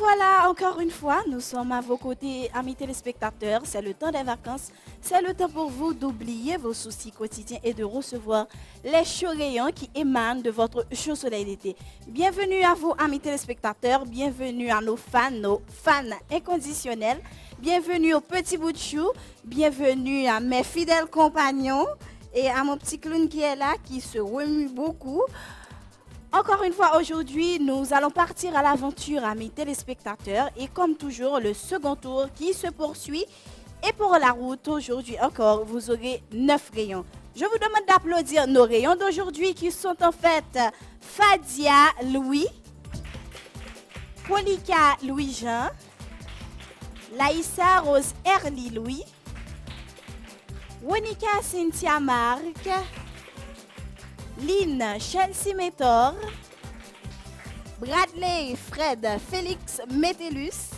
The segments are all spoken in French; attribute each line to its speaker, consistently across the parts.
Speaker 1: voilà, encore une fois, nous sommes à vos côtés, amis téléspectateurs. C'est le temps des vacances. C'est le temps pour vous d'oublier vos soucis quotidiens et de recevoir les chauds rayons qui émanent de votre chaud soleil d'été. Bienvenue à vous, amis téléspectateurs. Bienvenue à nos fans inconditionnels. Bienvenue au petit bout de chou. Bienvenue à mes fidèles compagnons et à mon petit clown qui est là, qui se remue beaucoup. Encore une fois, aujourd'hui, nous allons partir à l'aventure, amis téléspectateurs. Et comme toujours, le second tour qui se poursuit. Et pour la route, aujourd'hui encore, vous aurez 9 rayons. Je vous demande d'applaudir nos rayons d'aujourd'hui qui sont en fait Fadia Louis, Polika Louis-Jean, Laïssa Rose Erly Louis, Wonika Cynthia Marc, Lynn Chelsea Métor, Bradley Fred Félix Métellus,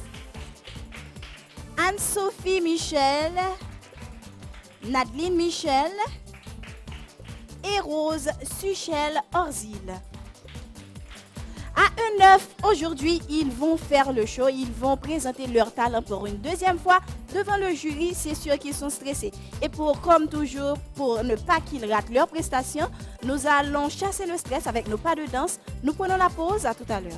Speaker 1: Anne-Sophie Michel, Nadeline Michel et Rose Suchel Orzil. À E9, aujourd'hui, ils vont faire le show, ils vont présenter leur talent pour une deuxième fois devant le jury. C'est sûr qu'ils sont stressés. Et comme toujours, pour ne pas qu'ils ratent leur prestation, nous allons chasser le stress avec nos pas de danse. Nous prenons la pause, à tout à l'heure.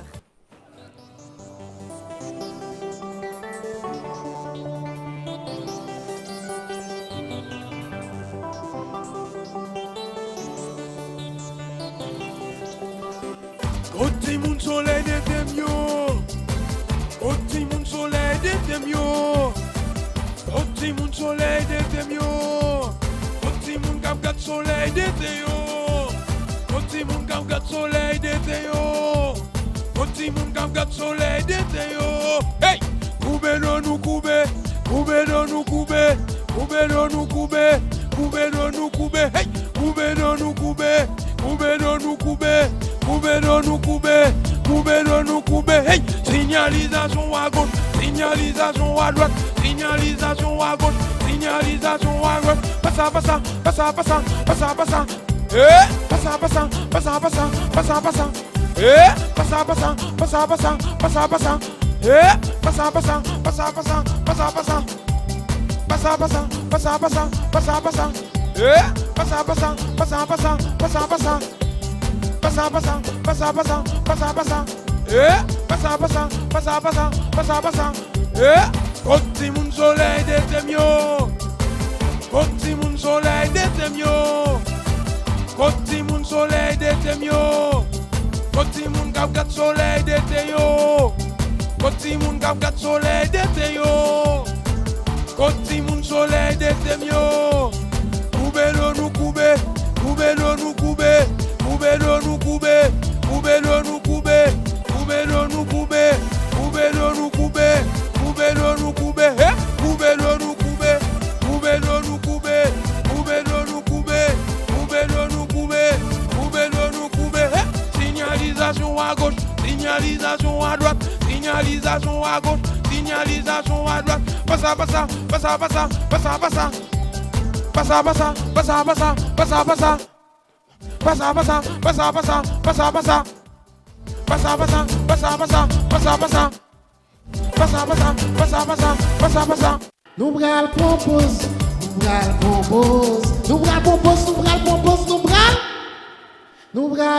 Speaker 2: Oti moun soleil de temyo, oti moun soleil de temyo, oti moun soleil de temyo, oti moun gat soleil de teyo, oti moun gat soleil de teyo, oti moun gat soleil de teyo. Hey, koube do nou koube, koube do nou koube, koube do nou koube, koube do nou koube, hey, koube do nou koube, koube do nou koube. Coube de nous couper, hey! Signalisation à gauche, signalisation à droite, signalisation à gauche, signalisation à droite. Passa, eh! Passa, eh! Passa, eh! Passa. Passa, eh, passa, eh, Oti moun soleil de temyo, Oti moun soleil de temyo, Oti moun soleil de temyo, Oti moun gat soleil de teyo, Oti moun gat soleil de teyo, Oti moun soleil de temyo, koube do nou koube, koube do nou koube. Coube do nou koube, koube do nou koube, koube do nou koube, koube do nou koube, koube do nou koube, eh, koube do nou koube, koube do nou koube, koube do nou koube, koube do nou koube, koube do nou koube, eh. Signalisation à gauche, signalisation à droite, signalisation à gauche, signalisation à droite. Passa.
Speaker 3: Nous bral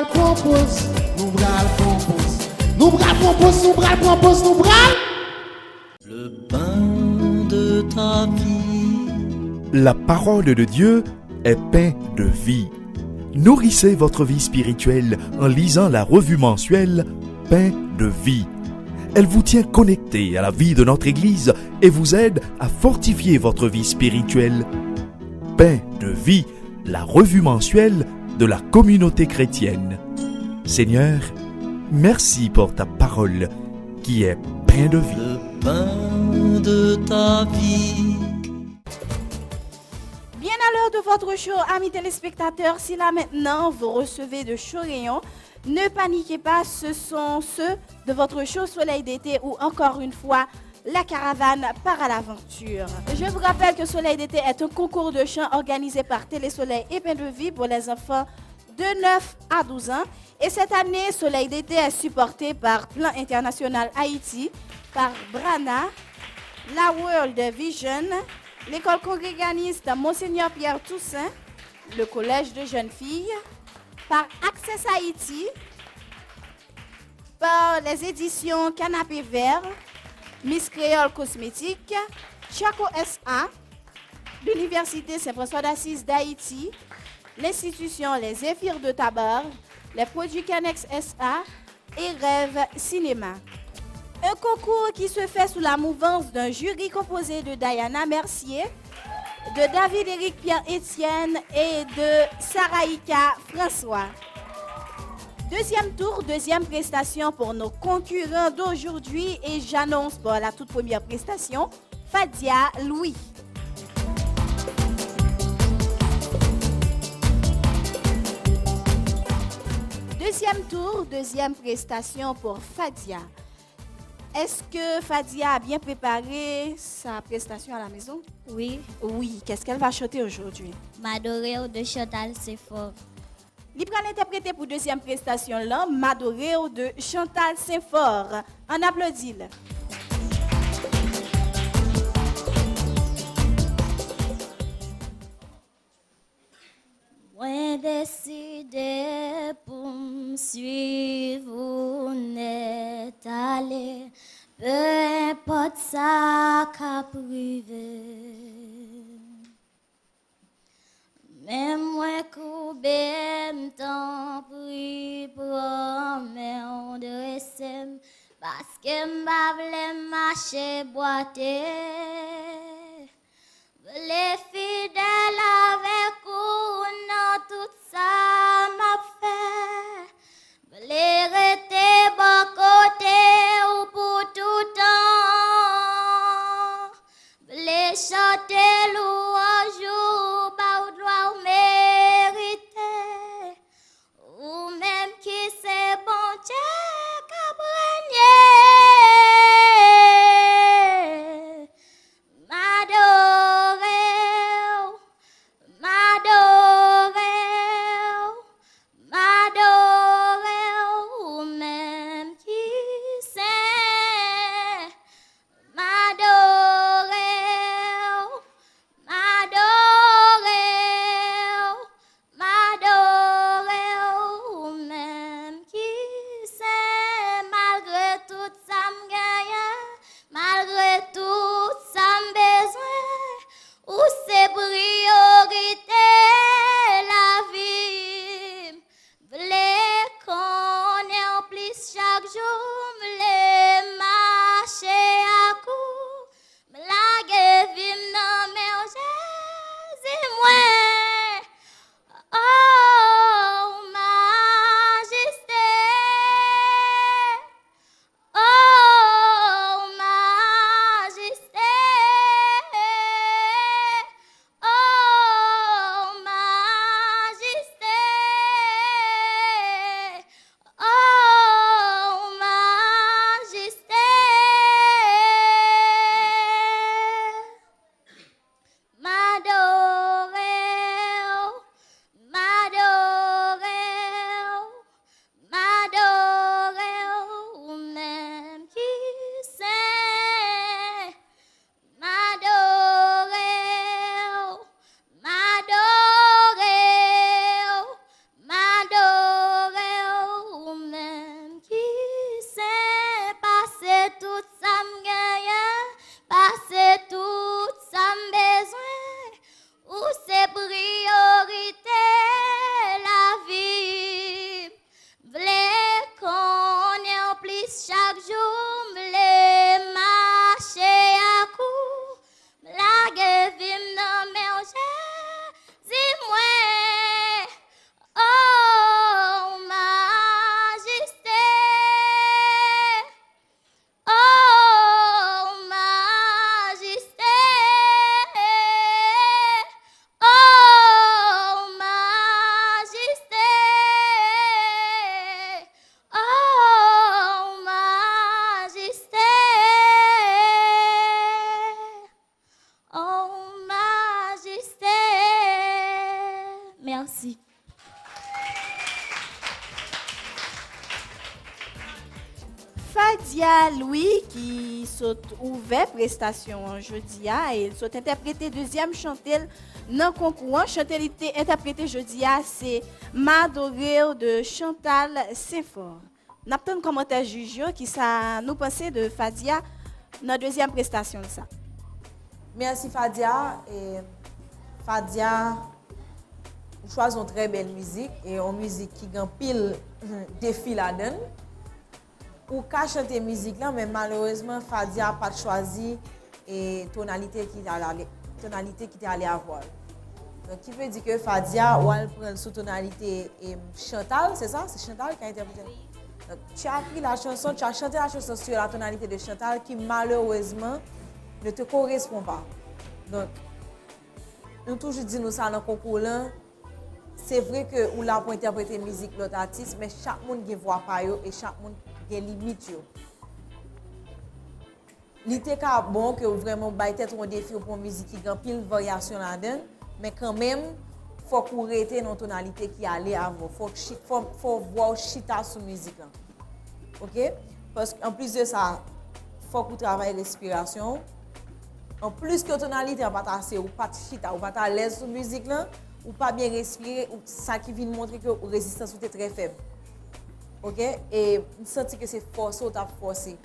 Speaker 3: propose,
Speaker 4: Le pain de ta vie.
Speaker 5: La parole de Dieu est pain de vie. Nourrissez votre vie spirituelle en lisant la revue mensuelle Pain de vie. Elle vous tient connecté à la vie de notre Église et vous aide à fortifier votre vie spirituelle. Pain de vie, la revue mensuelle de la communauté chrétienne. Seigneur, merci pour ta parole qui est pain de vie.
Speaker 4: Le pain de ta vie.
Speaker 1: Bien à l'heure de votre show, amis téléspectateurs, si là maintenant vous recevez de chauds rayons, ne paniquez pas, ce sont ceux de votre chaud soleil d'été ou encore une fois, la caravane part à l'aventure. Je vous rappelle que Soleil d'été est un concours de chant organisé par Télésoleil et Pain de Vie pour les enfants de 9 à 12 ans. Et cette année, Soleil d'été est supporté par Plan International Haïti, par Brana, la World Vision, l'école congréganiste Monseigneur Pierre Toussaint, le collège de jeunes filles, par Access Haïti, par les éditions Canapé Vert, Miss Créole Cosmétique, Chaco SA, l'Université Saint-François d'Assise d'Haïti, l'institution Les Zéphyrs de Tabar, les produits Canex SA et Rêve Cinéma. Un concours qui se fait sous la mouvance d'un jury composé de Diana Mercier, de David-Éric Pierre-Étienne et de Saraïka François. Deuxième tour, deuxième prestation pour nos concurrents d'aujourd'hui et j'annonce pour la toute première prestation, Fadia Louis. Deuxième tour, deuxième prestation pour Fadia. Est-ce que Fadia a bien préparé sa prestation à la maison?
Speaker 6: Oui,
Speaker 1: Oui, qu'est-ce qu'elle va chanter aujourd'hui?
Speaker 6: M'adorer de Chantal, c'est fort.
Speaker 1: Libre à l'interpréter pour deuxième prestation là, M'adorer de Chantal Saint-Fort. On applaudit.
Speaker 6: Moi décidé pour me suivre ou n'être allé, peu importe ça qu'a privé. Même moi courbé, m't'en prie, promets de SM, parce que m'ba vle marcher boiter. Les fidèles avec ou non tout ça m'a fait. Les rester bon côté ou pour tout temps. Les chanter louange ou ba ou droit ou mérité. Ou même qui c'est bon Dieu qu'a brigné.
Speaker 1: Fadia Louis qui sont ouvert prestation jeudi et sont interprété deuxième chantel dans concours. Chantel était interprété jeudi c'est M'adorer de Chantal Saint-Fort. N'a pas un commentaire juge qui ça nous pensait de Fadia dans deuxième prestation ça.
Speaker 7: Merci Fadia et Fadia choisit une très belle musique et une musique qui a pile défi là-dedans. Ou qu'à chanter musique là, mais malheureusement Fadia n'a pas choisi et tonalité qui était allée avoir. Donc qui veut dire que Fadia ou elle prend sous tonalité et Chantal, c'est ça? C'est Chantal qui a interprété. Donc tu as pris la chanson, tu as chanté la chanson sur la tonalité de Chantal qui malheureusement ne te correspond pas. Donc nous toujours dit nous ça dans le concours là. C'est vrai que ou là pour interpréter musique l'autre artiste, mais chaque monde a voix par eux et chaque monde a limite yo. L'ité ka bon que vraiment bay tête un défi pour musique qui a pile variation là-dedans, mais quand même faut qu'on rete dans tonalité qui allait avant. Faut voir chita sur musique là. OK? Parce qu'en plus de ça, faut qu'on travaille respiration. En plus que tonalité pas assez ou pas chita ou pas à l'aise sur musique là, ou pas bien respirer, ou ça qui vient montrer que la résistance est très faible. OK? Et on sent que c'est forcé ou t'as forcé.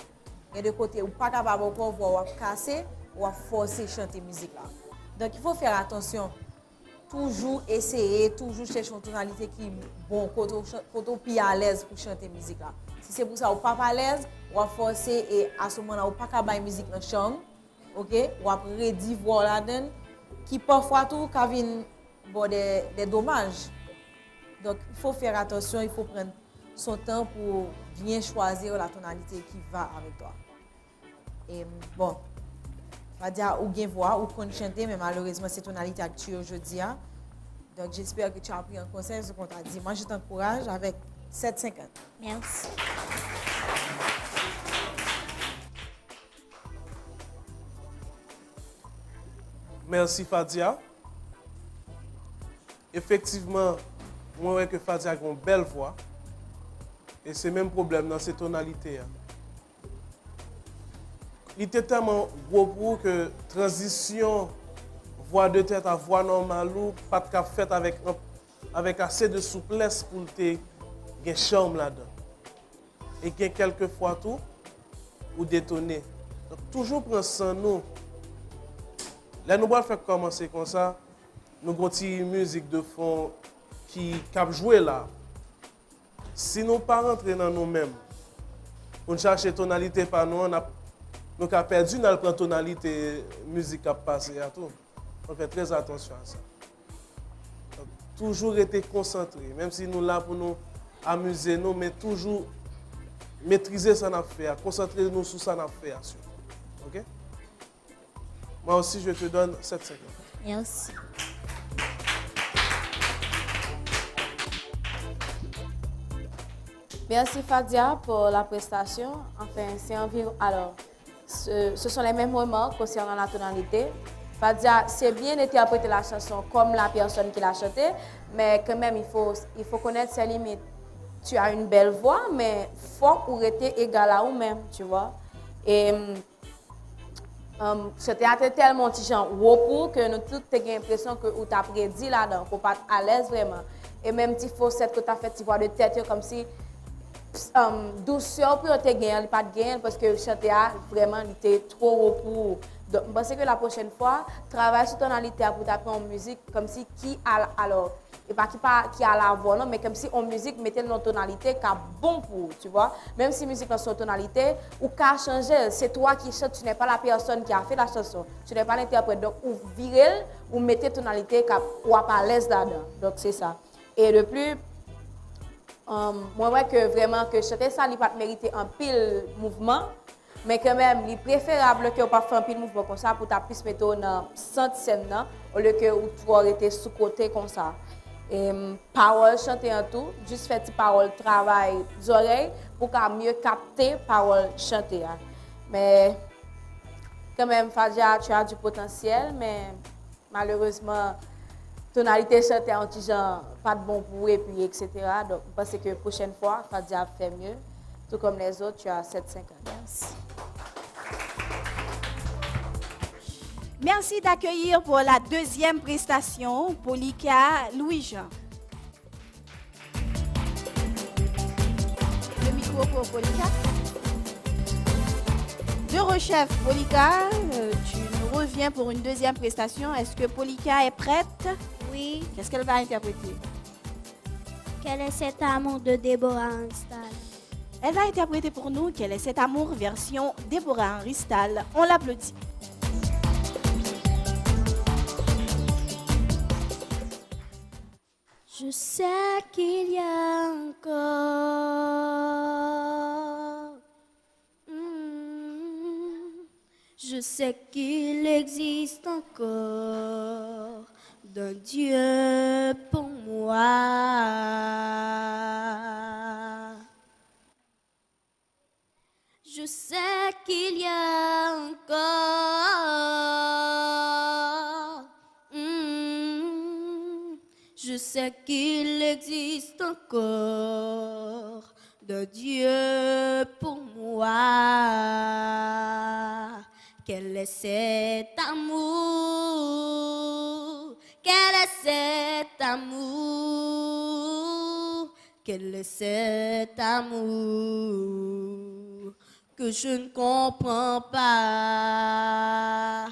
Speaker 7: Et de côté, ou pas capable encore voir casser ou forcer chanter musique là. Donc il faut faire attention. Toujours essayer, toujours chercher une tonalité qui est bon, quand on est à l'aise pour chanter musique là. Si c'est pour ça ou pas à l'aise, ou à forcer et à ce moment-là ou pas capable musique dans chambre, OK? Ou à redire voir là-dedans qui parfois tout ka vinn bon des dommages. Donc il faut faire attention, il faut prendre son temps pour bien choisir la tonalité qui va avec toi. Et bon, va dire ou bien voix ou qu'on chanter, mais malheureusement c'est tonalité actuelle aujourd'hui. Donc j'espère que tu as pris un conseil ce qu'on t'a dit. Moi je t'encourage avec 7,50.
Speaker 6: Merci.
Speaker 2: Merci Fadia. Effectivement, moi vois que Fadia a une belle voix. Et c'est le même problème dans ces tonalités. Il était tellement gros pour que transition voix de tête à voix normale ou pas de fait avec assez de souplesse pour te gagner charme là-dedans. Et qu'il y a quelques fois tout ou détonner. Donc toujours prendre ça nous. Là nous allons faire commencer comme ça. Nous avons une musique de fond qui cap jouer là. Si nous ne pas rentrer dans nous-mêmes, pour chercher tonalité par nous, nous avons perdu dans la tonalité musique qui a passé à tout. On fait très attention à ça. Donc, toujours être concentré, même si nous là pour nous amuser, nous, mais toujours maîtriser ce qu'on a fait, concentrer nous sur ce qu'on a fait. OK? Moi aussi, je te donne 7 secondes.
Speaker 6: Merci.
Speaker 8: Merci Fadia pour la prestation. Enfin, c'est environ. Alors, ce sont les mêmes moments concernant la tonalité. Fadia, c'est bien d'interpréter la chanson comme la personne qui l'a chantée, mais quand même, il faut connaître ses limites. Tu as une belle voix, mais faut ou rester égal à vous-même, tu vois. Et c'était tellement de gens repos que nous tous avons l'impression que tu as prédit là-dedans, qu'on pas à l'aise vraiment. Et même si faussettes que tu as fait, tu vois de tête comme si douceur pour te gagner, pas de gagner parce que chanter vraiment il était trop repos. Donc je pense que la prochaine fois, travaille sur tonalité pour taper en musique comme si qui a alors et pas qui a la voix non, mais comme si en musique mettait une tonalité qui est bon pour, tu vois. Même si musique dans son tonalité ou qu'a changer, c'est toi qui chante, tu n'es pas la personne qui a fait la chanson, tu n'es pas l'interprète. Donc ou virer ou mettez tonalité qui ou pas à l'aise là-dedans. Donc c'est ça. Et de plus moi vois que vraiment que chanter ça il pas mériter un pile mouvement. Mais quand même, il est préférable que vous pas fait un pile mouvement comme ça pour ta plus mettre dans cette scène au lieu que vous arrêter sous côté comme ça. Et parole chanter en tout, juste faire des paroles travail des oreilles pour qu'à mieux capter parole chanter. Mais quand même Fadia, tu as du potentiel mais malheureusement tonalité chantée en genre pas de bon pour et puis etc. Donc je pense que la prochaine fois Fadia fait mieux. Tout comme les autres, tu as 7,50.
Speaker 1: Merci. Merci d'accueillir pour la deuxième prestation Polika Louis-Jean. Le micro pour Polika. De rechef, Polika, tu nous reviens pour une deuxième prestation. Est-ce que Polika est prête?
Speaker 6: Oui.
Speaker 1: Qu'est-ce qu'elle va interpréter?
Speaker 6: Quel est cet amour de Déborah Anstal?
Speaker 1: Elle va interpréter pour nous Quel est cet amour version Déborah Ristal. On l'applaudit.
Speaker 6: Je sais qu'il y a encore. Je sais qu'il existe encore d'un Dieu pour moi. Je sais qu'il y a encore. Je sais qu'il existe encore d'un Dieu pour moi. Quel est cet amour? Quel est cet amour? Quel est cet amour que je ne comprends pas?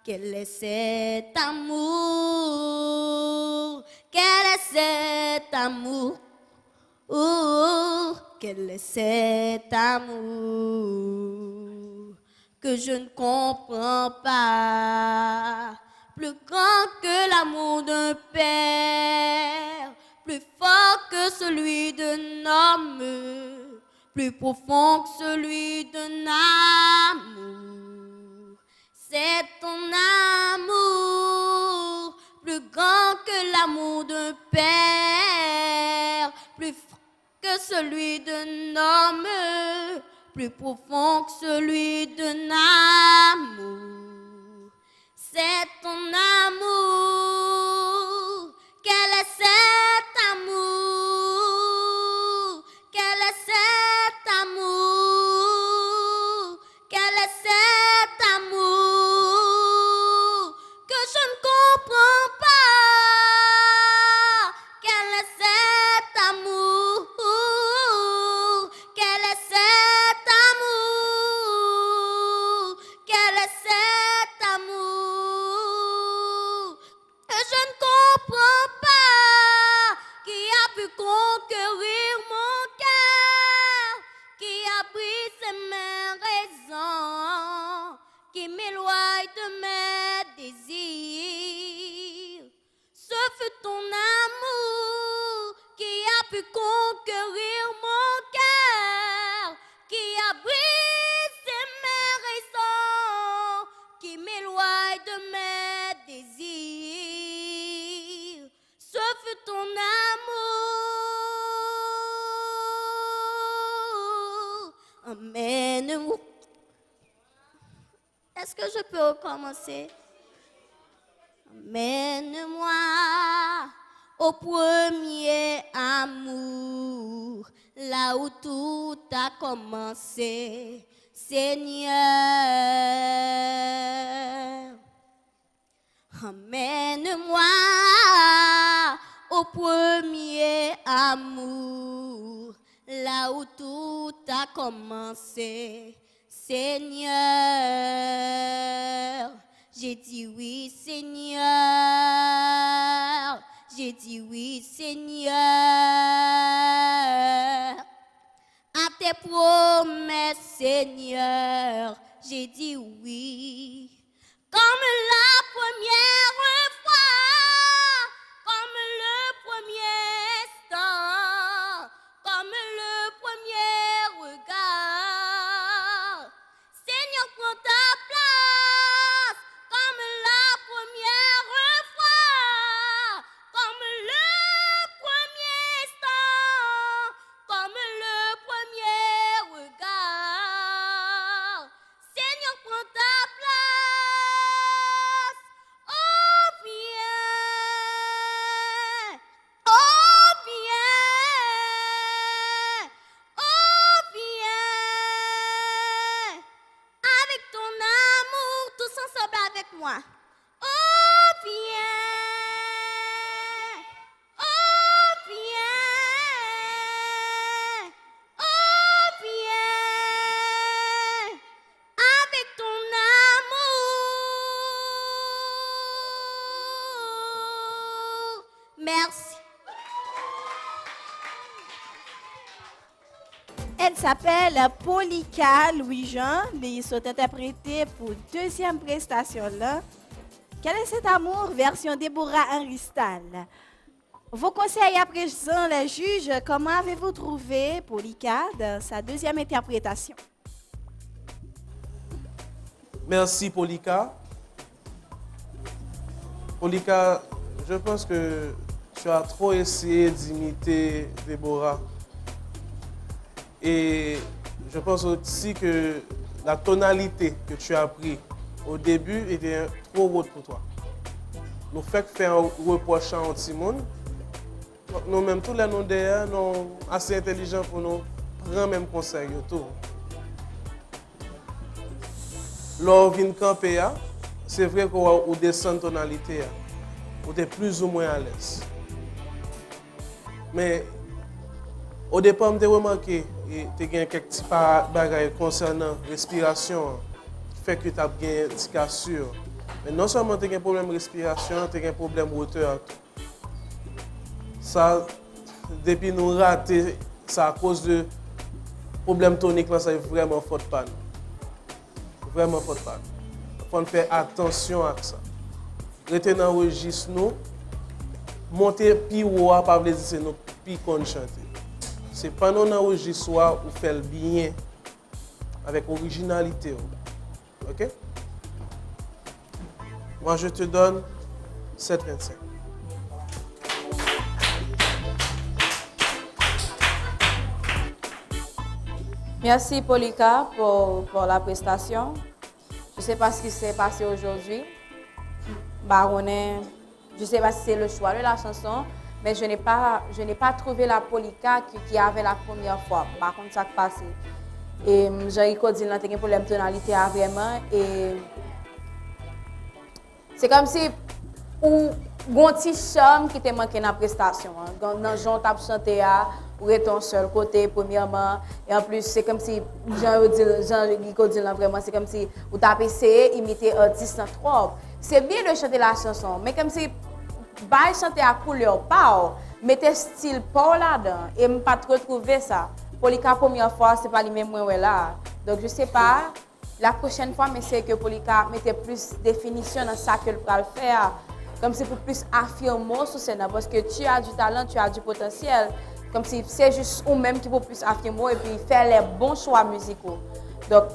Speaker 6: Quel est cet amour? Quel est cet amour? Quel est cet amour que je ne comprends pas? Plus grand que l'amour d'un père, plus fort que celui d'un homme, plus profond que celui d'un amour. C'est ton amour, plus grand que l'amour d'un père, plus fort que celui d'un homme, plus profond que celui d'un amour. C'est ton amour. Quel est cet amour? Quel est cet amour? Quel est cet amour que je ne comprends pas? Quel est cet amour? Quel est cet amour? Quel est cet amour que je ne comprends pas? Qui a pu conquérir mon cœur? Qui a brisé mes raisons? Qui m'éloigne de mes désirs? Ce fut ton amour qui a pu conquérir mon cœur, qui a brisé mes raisons, qui m'éloigne de mes désirs. Ce fut ton amour. Emmène-moi. Est-ce que je peux recommencer? Emmène-moi au premier amour, là où tout a commencé, Seigneur. Emmène-moi au premier amour, là où tout a commencé, Seigneur. J'ai dit oui, Seigneur. J'ai dit oui, Seigneur. À tes promesses, Seigneur, j'ai dit oui. Comme la première fois, comme le premier instant, comme le premier regard. Seigneur, prends ta place, comme la première fois, comme le premier instant, comme le premier regard. Seigneur, prends ta place. Oh, viens. Merci.
Speaker 1: Elle s'appelle Polika Louis-Jean, mais ils sont interprétés pour deuxième prestation là. Quel est cet amour version Déborah Aristal? Vos conseils à présent, les juges, comment avez-vous trouvé Polika dans sa deuxième interprétation?
Speaker 9: Merci Polika. Polika, je pense que tu as trop essayé d'imiter Déborah. Et je pense aussi que la tonalité que tu as prise au début était trop haute pour toi. Nous faisons faire un reproche à un petit monde. Nous-mêmes, tous les noms derrière, nous sommes assez intelligents pour nous prendre même conseil. Lors de camper, c'est vrai qu'on descend tonalité, on est plus ou moins à l'aise. Mais au départ, je remarqué que tu as quelques petits bagages concernant la respiration qui fait que tu as bien des cassures. Mais non seulement tu as un problème de respiration, tu as un problème de hauteur. Ça, depuis nous rater, ça à cause de problème tonique, là, ça est vraiment faute panne. Vraiment faute panne. Il faut faire attention à ça. Rester dans le registre, nous, monter plus haut, pas dire c'est nous plus qu'on chante. C'est pas dans le registre où faire bien, avec originalité. Ok? Moi, je te donne 7,25.
Speaker 8: Merci Polika pour la prestation. Je ne sais pas ce qui s'est passé aujourd'hui. Je ne sais pas si c'est le choix de la chanson, mais je n'ai pas trouvé la Polika qui avait la première fois. Par contre, ça qui passé. Et Jean-Rico dit qu'il a un problème de tonalité vraiment. Et c'est comme si ou un petit charme qui te manqué dans la prestation. Dans le genre tu as chanté ou ton seul côté premièrement et en plus c'est comme si Jean-Rico dit vraiment c'est comme si ou tu as essayé d'imiter artiste en trop. C'est bien de chanter la chanson mais comme si bah chanter à couleur pas mettez style pas là-dedans et me pas trop trouver ça. Polika première fois c'est pas lui même moi là. Donc je sais pas la prochaine fois mais c'est que Polika mettez plus définition dans ça que le va faire. Comme si pour plus affirmer sur scène parce que tu as du talent, tu as du potentiel. Comme si c'est juste ou-même qui peut plus affirmer et puis faire les bons choix musicaux. Donc,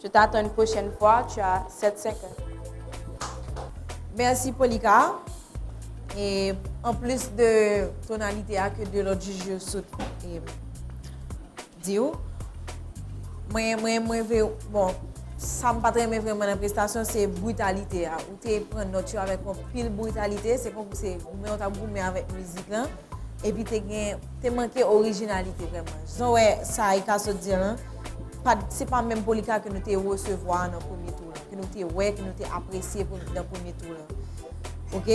Speaker 8: je t'attends une prochaine fois, tu as 7-5 ans.
Speaker 7: Merci Polika. Et en plus de tonalité que de l'autre juge dit, bon, ça me pas très bien vraiment la prestation, c'est brutalité. Ou tu prends note avec une pile brutalité, c'est comme si on t'a boumé avec musique là. Et puis tu manqué originalité vraiment. Donc ouais, ça il se dire c'est pas même Polika que nous te recevoir dans le premier tour là, que nous te apprécié dans le premier tour là. OK,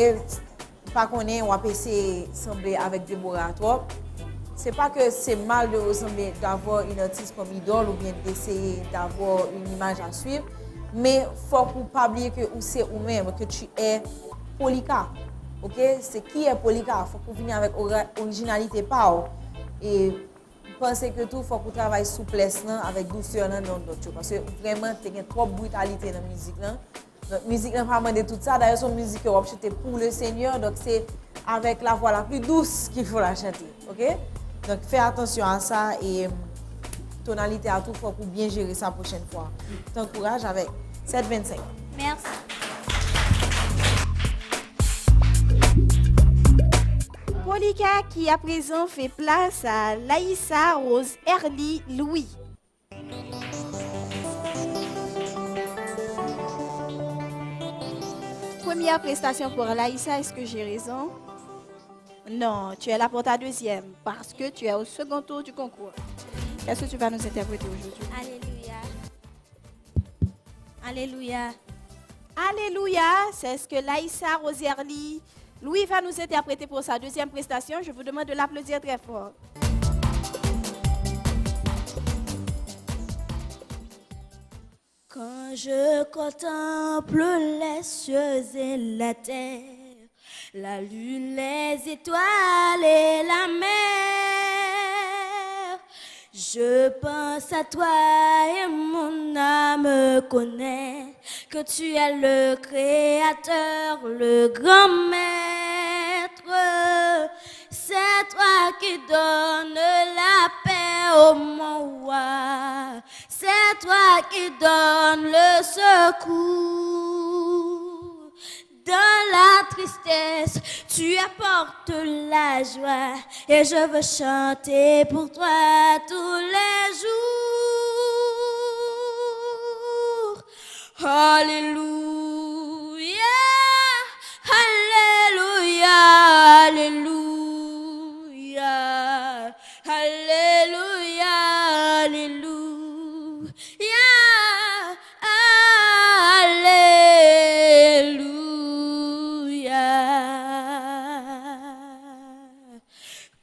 Speaker 7: pas qu'on est on va essayer sembler avec Déborah trop. C'est pas que c'est mal de ressembler d'avoir une artiste comme idole ou bien d'essayer d'avoir une image à suivre, mais faut pas oublier que c'est ou même que tu es Polika. OK, c'est qui est Polika, faut qu'on vienne avec originalité pas et penser que tout faut qu'on travaille souplesse avec douceur dans d'autres parce que vraiment tu as trop brutalité dans la musique là. Donc musique n'a pas demandé tout ça, d'ailleurs son musique on va chanter pour le Seigneur, donc c'est avec la voix la plus douce qu'il faut la chanter. OK? Donc, fais attention à ça et tonalité à tout pour bien gérer ça la prochaine fois. T'encourage avec 7,25.
Speaker 6: Merci.
Speaker 1: Polika qui à présent fait place à Laïssa Rose Erly Louis. Première prestation pour Laïssa, est-ce que j'ai raison? Non, tu es là pour ta deuxième, parce que tu es au second tour du concours. Qu'est-ce que tu vas nous interpréter aujourd'hui?
Speaker 6: Alléluia. Alléluia.
Speaker 1: Alléluia, c'est ce que Laïssa Rosierly Louis va nous interpréter pour sa deuxième prestation. Je vous demande de l'applaudir très fort.
Speaker 6: Quand je contemple les cieux et la terre, La lune, les étoiles et la mer. Je pense à toi et mon âme connaît que tu es le créateur, le grand maître. C'est toi qui donnes la paix au mon roi. C'est toi qui donnes le secours. Dans la tristesse, tu apportes la joie. Et je veux chanter pour toi tous les jours. Alléluia, Alléluia, Alléluia, Alléluia, Alléluia, Alléluia.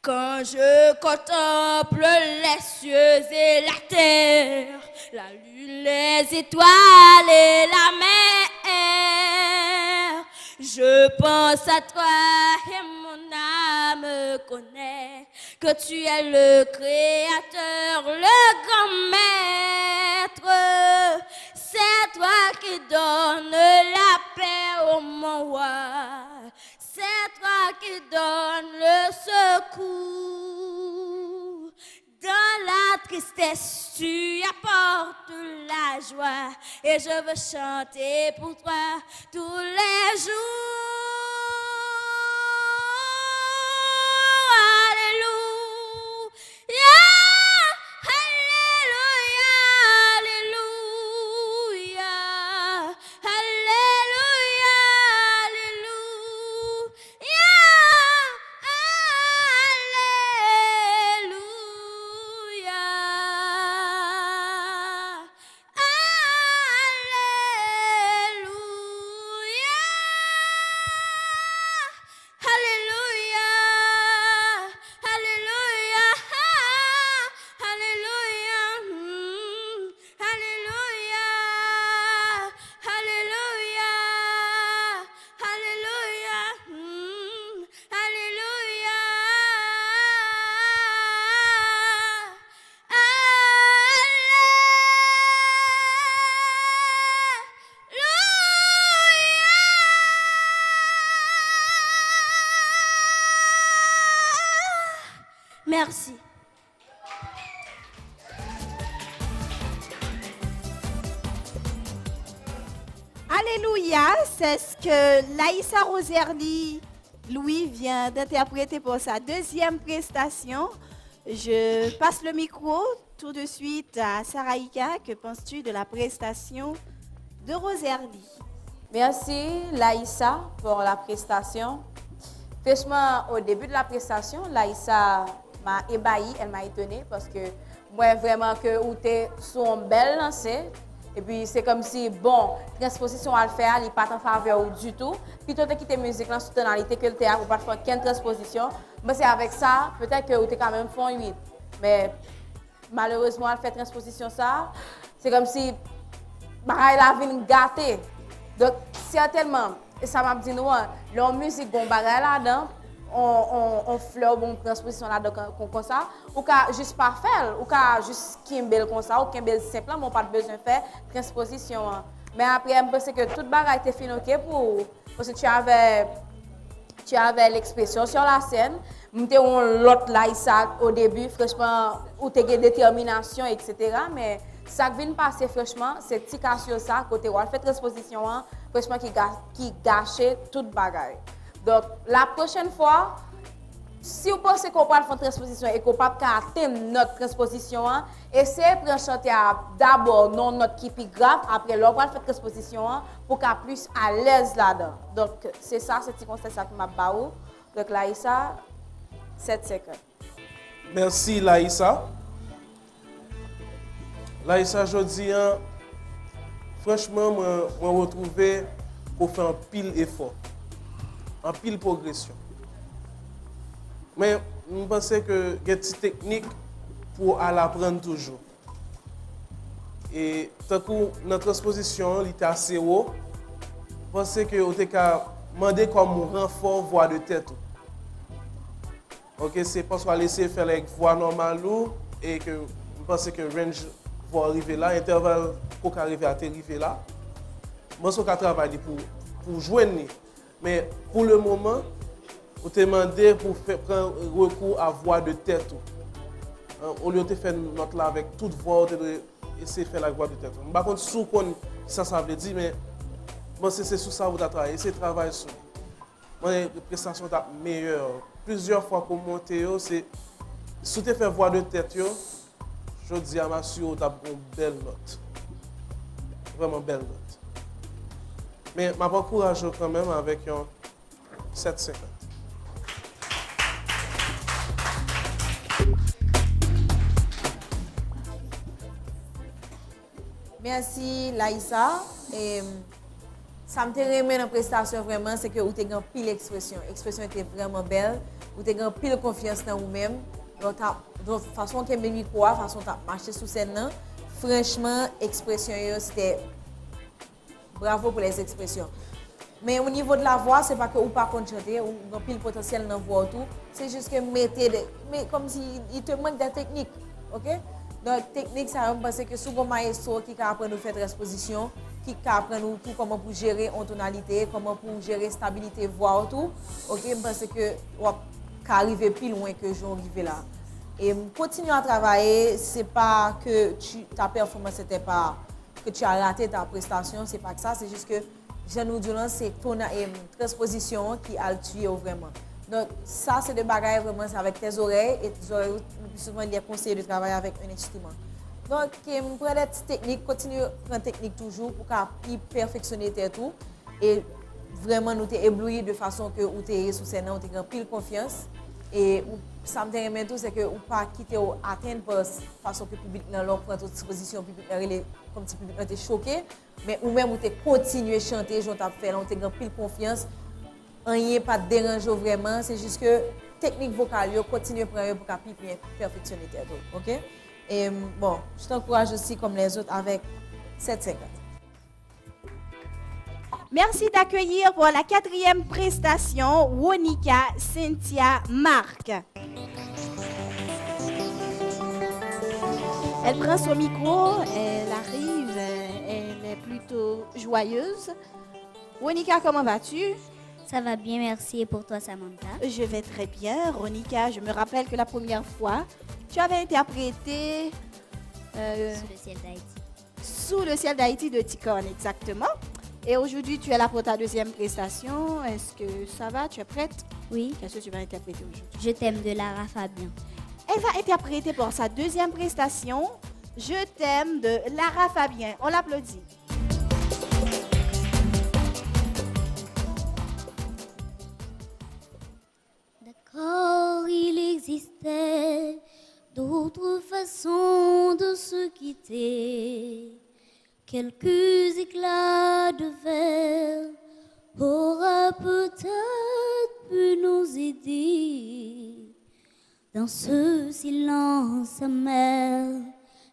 Speaker 6: Quand je contemple les cieux et la terre, la lune, les étoiles et la mer, je pense à toi et mon âme connaît que tu es le créateur, le grand maître. C'est toi qui donnes la paix au mon roi. C'est toi qui donnes le secours. Dans la tristesse, tu apportes la joie. Et je veux chanter pour toi tous les jours. Alléluia, Alléluia, Alléluia, Alléluia, Merci.
Speaker 1: Alléluia, c'est ce que Laïssa Roserly Louis vient d'interpréter pour sa deuxième prestation. Je passe le micro tout de suite à Saraïka. Que penses-tu de la prestation de Roserly?
Speaker 8: Merci Laïssa pour la prestation. Franchement, au début de la prestation, Laïssa m'a ébahi, elle m'a étonnée parce que moi vraiment que où t'es sur un bel lancé. Et puis c'est comme si, bon, transposition à le faire, il n'est pas en faveur du tout. Puis toi, tu as quitté la musique dans sous tonalité que le théâtre, ou pas faire qu'une transposition. Mais c'est avec ça, peut-être que tu es quand même fond 8. Mais malheureusement, elle fait transposition ça. C'est comme si, bagaille la vie gâtée. Donc, certainement, et ça m'a dit, nous, la musique, bon, bagaille là-dedans, on fleur bon transposition là comme ça ou qu'à juste pas faire ou qu'à juste kimbel comme ça ou kimbel simplement pas besoin de faire transposition mais après je pense que toute bagaille était fin OK pour parce que tu avais l'expression sur la scène m'était on l'autre là ça au début franchement où tu as détermination etc. mais ça qui vient passer franchement c'est petit cas sur ça côté on fait transposition franchement qui gâchait toute bagaille. Donc, la prochaine fois, si vous pensez qu'on peut faire une transposition et qu'on peut atteindre notre transposition, essayez de chanter d'abord notre qui est grave, après l'on va faire transposition pour qu'elle plus à l'aise là-dedans. Donc, c'est ça, c'est ce conseil que m'a baou. Donc, Laïssa, 7 secondes.
Speaker 9: Merci Laïssa. Laïssa, je dis, franchement, je me retrouve pour faire un pile effort. En pile progression. Mais je pense que il y a des techniques pour l'apprendre toujours. Et tant que notre transposition était assez haut, je pense que vous avez demander comme renfort voix de tête. Ok, c'est parce qu'on va laisser faire les voix normales et que je pense que range va arriver là, intervalle pour arriver à arriver là. Moi, je vais travailler pour joindre. Mais pour le moment, on te demandé pour prendre recours à voix de tête. Au lieu de faire notre là avec toute voix, on va essayer de faire la voix de tête. Par contre, sous ça veut dire, mais moi, c'est sur ça que vous travaillez. Essayez de travailler sur. Moi, les prestations sont meilleures. Plusieurs fois pour monter, c'est si tu fais voix de tête, je dis à ma soeur, tu as une belle note. Vraiment belle note. Mais je m'encourage quand même avec un 7,50.
Speaker 7: Merci Laïssa. Et ça me remet dans la prestation vraiment, c'est que vous avez pile expression. L'expression était vraiment belle. Vous avez pile confiance dans vous-même. Donc, de façon que je micro, de façon que marcher sous scène, franchement, l'expression, c'était bravo pour les expressions. Mais au niveau de la voix, ce n'est pas que vous ne pouvez pas chanter, ou avez pile potentiel dans la voix tout. C'est juste que mais comme s'il te manque de technique. OK? Donc, technique, ça veut dire que souvent, maestro qui apprend nous faire transposition, qui apprend nous tout comment pour gérer en tonalité, comment pour gérer stabilité voix tout. OK? Parce que vous arriver plus loin que je arrive là. Et continuer à travailler, c'est pas que ta performance c'était pas que tu as raté ta prestation, c'est pas que ça, c'est juste que je nous dis c'est ton transposition qui a tué vraiment. Donc ça c'est des bagages vraiment avec tes oreilles et tes oreilles souvent il est conseillé de travailler avec un instrument. Donc pour les techniques, continuer à prendre technique toujours pour qu'à perfectionner tout et vraiment nous t'es ébloui de façon que vous t'es sous scène, vous t'es pile confiance. Et ça me dit tout, c'est que vous ne pas quitter ou atteindre par façon que le public n'a pas prend toute disposition, comme si le public était choqué, mais ou même vous continuez à chanter, je t'ai fait, vous avez pile confiance, rien pas de déranger vraiment, c'est juste que technique vocale, continuez à prendre pour bien perfectionner tout, ok? Et bon, je t'encourage aussi comme les autres avec 7,50.
Speaker 1: Merci d'accueillir pour la 4e prestation Wonika Cynthia Marc. Elle prend son micro, elle arrive, elle est plutôt joyeuse. Wonika, comment vas-tu?
Speaker 6: Ça va bien, merci. Et pour toi, Samantha?
Speaker 1: Je vais très bien. Wonika, je me rappelle que la première fois, tu avais interprété
Speaker 6: Sous le ciel d'Haïti.
Speaker 1: Sous le ciel d'Haïti de Ticone, exactement. Et aujourd'hui, tu es là pour ta 2e prestation. Est-ce que ça va? Tu es prête?
Speaker 6: Oui.
Speaker 1: Qu'est-ce que tu vas interpréter aujourd'hui?
Speaker 6: Je t'aime de Lara Fabian.
Speaker 1: Elle va interpréter pour sa 2e prestation Je t'aime de Lara Fabian. On l'applaudit.
Speaker 6: D'accord, il existait d'autres façons de se quitter. Quelques éclats de verre aura peut-être pu nous aider. Dans ce silence amer,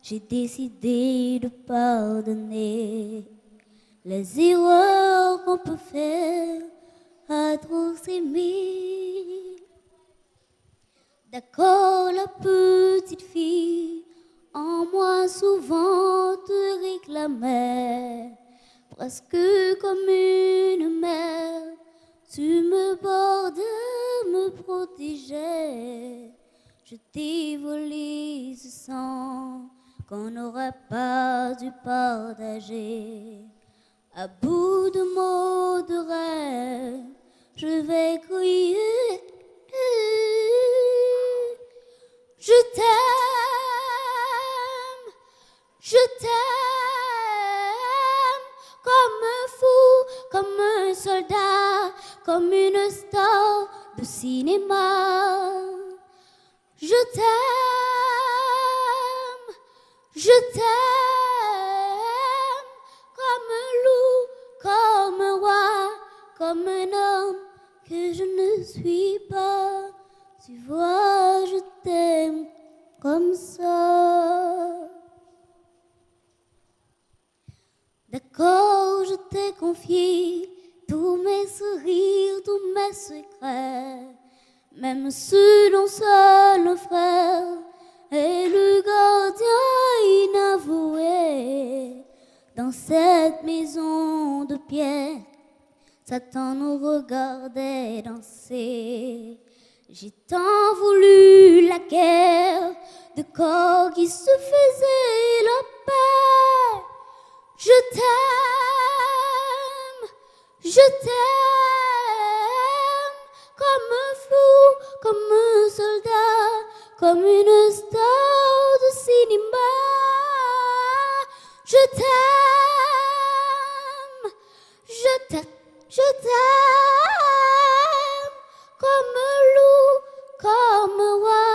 Speaker 6: j'ai décidé de pardonner les erreurs qu'on peut faire à trop s'aimer. D'accord, la petite fille en moi souvent te réclamait, presque comme une mère, tu me bordais, me protégeais. Je t'ai volé ce sang qu'on n'aurait pas dû partager. À bout de mots de rêve, je vais crier. Je t'aime, comme un fou, comme un soldat, comme une star de cinéma. Je t'aime, comme un loup, comme un roi, comme un homme que je ne suis pas. Tu vois, je t'aime comme ça. D'accord, je t'ai confié tous mes sourires. t'aime, ce dont seul le frère est le gardien inavoué. Dans cette maison de pierre, Satan nous regardait danser. J'ai tant voulu la guerre de corps qui se faisait la paix. Je t'aime, comme un fou, comme un soldat, comme une star de cinéma. Je t'aime, comme un loup, comme un roi,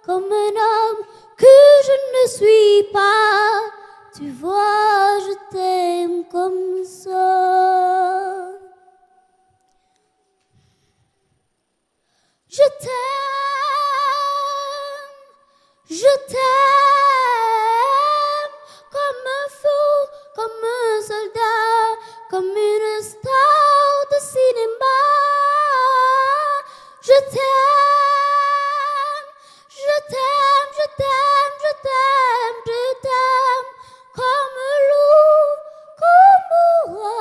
Speaker 6: comme un homme que je ne suis pas. Tu vois, je t'aime comme ça. Je t'aime, comme un fou, comme un soldat, comme une star de cinéma. Je t'aime, comme un loup, comme un roi,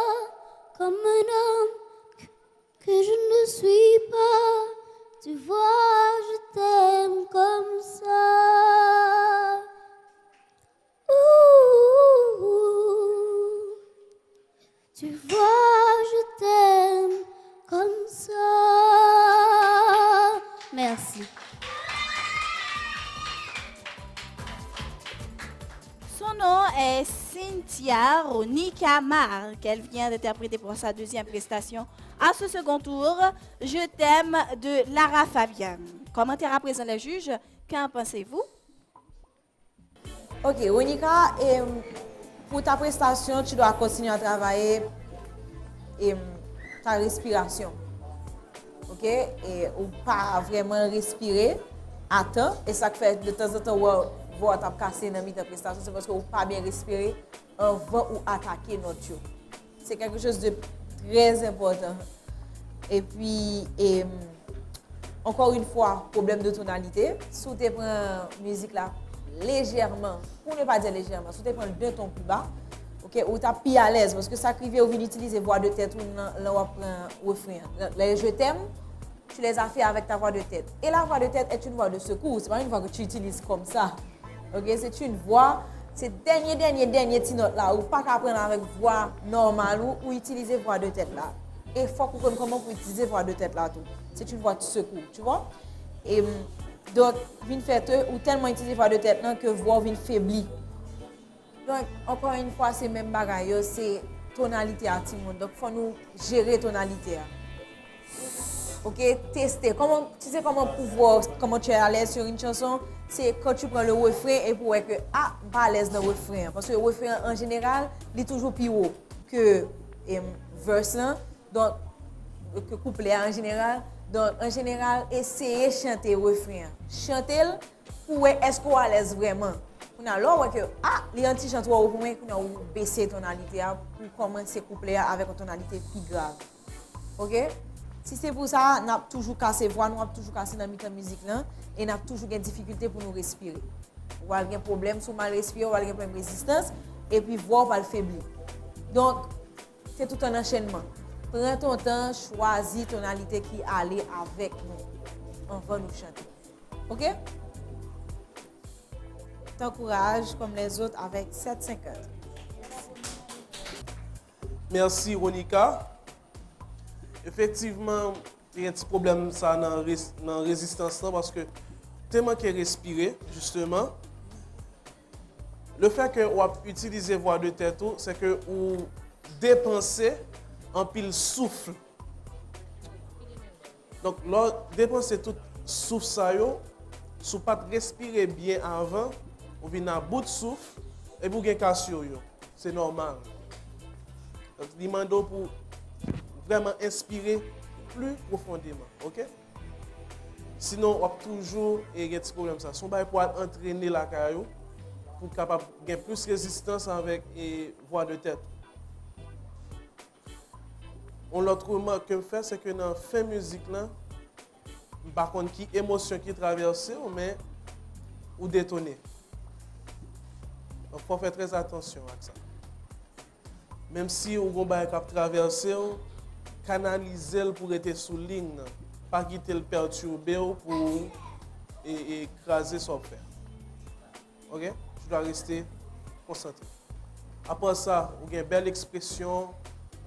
Speaker 6: comme un homme que je ne suis pas. Tu vois, je t'aime comme ça. Tu vois, je t'aime comme ça. Merci.
Speaker 1: Son nom est Cynthia Ronica Mar, qu'elle vient d'interpréter pour sa deuxième prestation. À ce second tour, Je t'aime de Lara Fabian. Commentaire à présent les juges, qu'en pensez-vous?
Speaker 7: Ok, Ronica, pour ta prestation, tu dois continuer à travailler ta respiration. Ok? Et ou pas vraiment respirer à temps. Et ça fait de temps en temps, vous avez cassé dans ta prestation, c'est parce que vous pas bien respirer avant ou attaquer notre jeu. C'est quelque chose de très important. Et puis, encore une fois, problème de tonalité. Si tu prends musique là légèrement, pour ne pas dire légèrement, si tu prends deux tons plus bas, ok, ou tu es plus à l'aise, parce que ça arrive, on vient utiliser voix de tête ou là on prend refrain. Les je t'aime, tu les as fait avec ta voix de tête. Et la voix de tête est une voix de secours, c'est pas une voix que tu utilises comme ça. Ok, c'est une voix, c'est dernier petit note là, ou pas qu'à prendre avec voix normale ou utiliser voix de tête là. Et il faut comprendre comment vous utiliser voix de tête là tout. C'est une voix de secours, tu vois. Et donc, vient faire ou tellement utiliser voix de tête là que voix vient faiblir. Donc, encore une fois, c'est même bagaille, c'est tonalité à tout le monde. Donc, il faut nous gérer tonalité. Ok, tester. Tu sais comment pouvoir, comment tu es à l'aise sur une chanson, c'est quand tu prends le refrain et pour voir que pas à l'aise dans le refrain. Parce que le refrain en général, il est toujours plus haut que verse là. Donc, que couplet en général. Donc, en général, essayez de chanter le refrain. Chantez-le pour voir est-ce qu'on est à l'aise vraiment. On a alors que les anti-chants au moins qu'on a baissé tonalité pour commencer couplet avec une tonalité plus grave. OK? Si c'est pour ça, on a toujours cassé voix, on a toujours cassé dans la musique là et on a toujours des difficultés pour nous respirer. On a un problème sur mal respirer, on a un problème de résistance et puis voix va le faiblir. Donc, c'est tout un enchaînement. Prends ton temps, choisis ton tonalité qui allait avec nous. On va nous chanter. OK? T'encourage comme les autres avec 7-50.
Speaker 9: Merci, Ronica. Effectivement, il y a un petit problème ça dans la résistance parce que tellement qu'elle respirer, justement, le fait que vous utilisez voix de tête, c'est que vous dépensez en pile souffle. Donc, là, dépensez tout souffle ça, si vous pas respirer bien avant, vous venez à bout de souffle et vous avez cassure. C'est normal. Donc, demande pour vraiment inspirer plus profondément. OK? Sinon, on va toujours avoir des problèmes. Si on va entraîner la carrière pour capable gagner plus de résistance avec voix de tête. L'autre remarque que je fais, c'est que dans la fin musique, Par contre, qui émotion qui traverse, mais ou détonner. Donc, il faut faire très attention à ça. Même si vous avez traversé, canaliser pour être sous ligne, pas quitter le perturber pour écraser son père. Ok? Tu dois rester concentré. Après ça, vous avez une belle expression,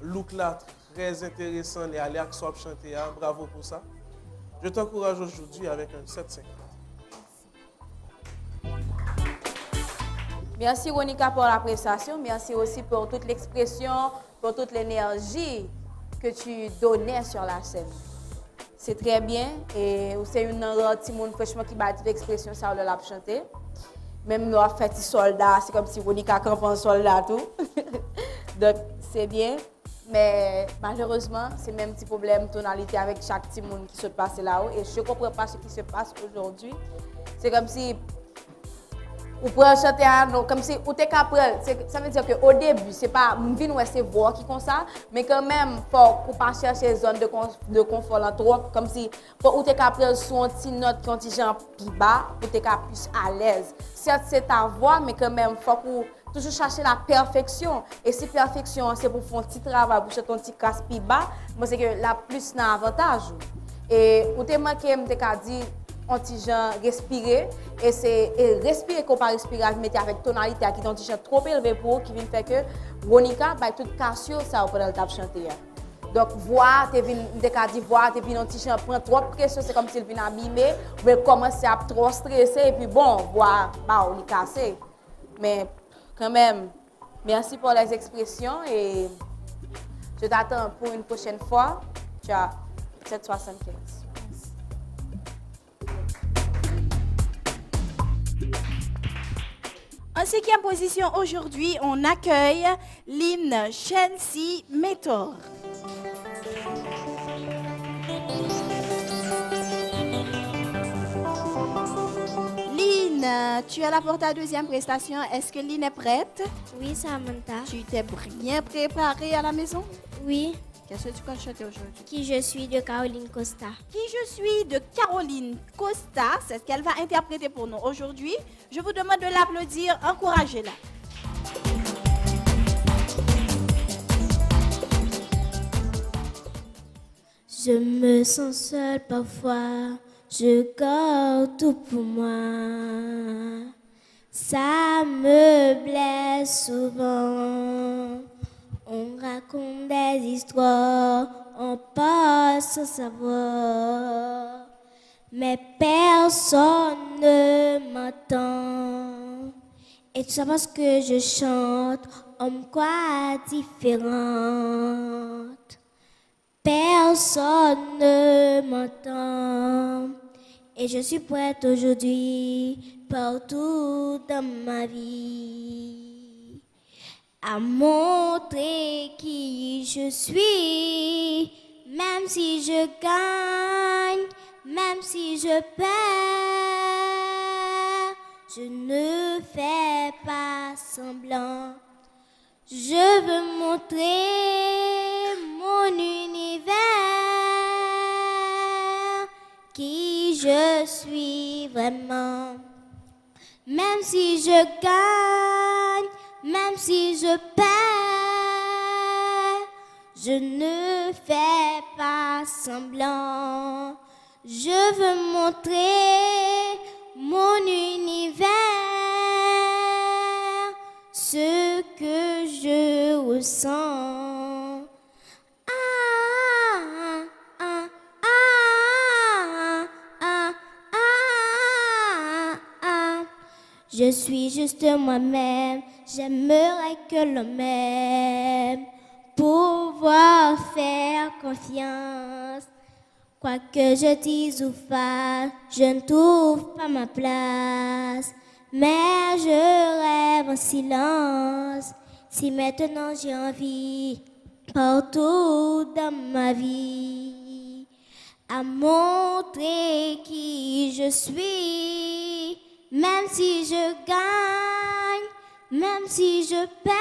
Speaker 9: look là, très intéressant, les Alex Swap chanter, bravo pour ça. Je t'encourage aujourd'hui avec un 7-5.
Speaker 8: Merci Ronica pour la prestation. Merci aussi pour toute l'expression, pour toute l'énergie que tu donnais sur la scène. C'est très bien. Et c'est une petite monde franchement qui bat l'expression ça l'a chanté. Même nous avons fait soldat, c'est comme si Ronica campe en soldat tout. Donc c'est bien. Mais malheureusement, c'est même petit problème tonalité avec chaque petit monde qui se passe là-haut. Et je ne comprends pas ce qui se passe aujourd'hui. C'est comme si ou pour chanter comme si ou t'es capable, ça veut dire que au début c'est pas vinn ouais c'est voix qui comme ça, mais quand même faut pas chercher zone de confort là trop comme si ou t'es capable son petit note contingent plus bas pour t'es plus à l'aise. Certes c'est ta voix mais quand même faut toujours chercher la perfection et si perfection c'est pour faire un petit travail pour chanter un petit casse plus bas, moi c'est que la plus n'a avantage. Et ou t'es manqué me t'ai dit antigen respirer et c'est respirer qu'on pas respirer avec tonalité qui est antigen trop élevé pour qui vient faire que Ronica ba toute cassio ça pendant le tap chanter. Donc voix t'es vinn dit voix t'es vinn antigen prend trop pression c'est comme s'il vient abîmer ou commencer à trop stresser et puis bon voix bah on est cassé. Mais quand même merci pour les expressions et je t'attends pour une prochaine fois. Tu as 775.
Speaker 1: En 5e position aujourd'hui, on accueille Lynn Chelsea Métor. Lynn, tu es là pour ta deuxième prestation. Est-ce que Lynn est prête?
Speaker 6: Oui, Samantha.
Speaker 1: Tu t'es bien préparée à la maison?
Speaker 6: Oui.
Speaker 1: Qu'est-ce que tu comptes chanter aujourd'hui?
Speaker 6: Qui je suis de Caroline Costa.
Speaker 1: Qui je suis de Caroline Costa, c'est ce qu'elle va interpréter pour nous aujourd'hui. Je vous demande de l'applaudir, encouragez-la.
Speaker 6: Je me sens seule parfois, je garde tout pour moi. Ça me blesse souvent. On raconte des histoires, on passe sans savoir. Mais personne ne m'entend. Et tout ça parce que je chante, on me croit différente. Personne ne m'entend. Et je suis prête aujourd'hui, partout dans ma vie. À montrer qui je suis, même si je gagne, même si je perds, je ne fais pas semblant. Je veux montrer mon univers, qui je suis vraiment. Même si je gagne, même si je perds, je ne fais pas semblant. Je veux montrer mon univers, ce que je ressens. Je suis juste moi-même, j'aimerais que l'on m'aime, pouvoir faire confiance. Quoi que je dise ou fasse, je ne trouve pas ma place. Mais je rêve en silence, si maintenant j'ai envie, partout dans ma vie, à montrer qui je suis. Même si je gagne, même si je perds,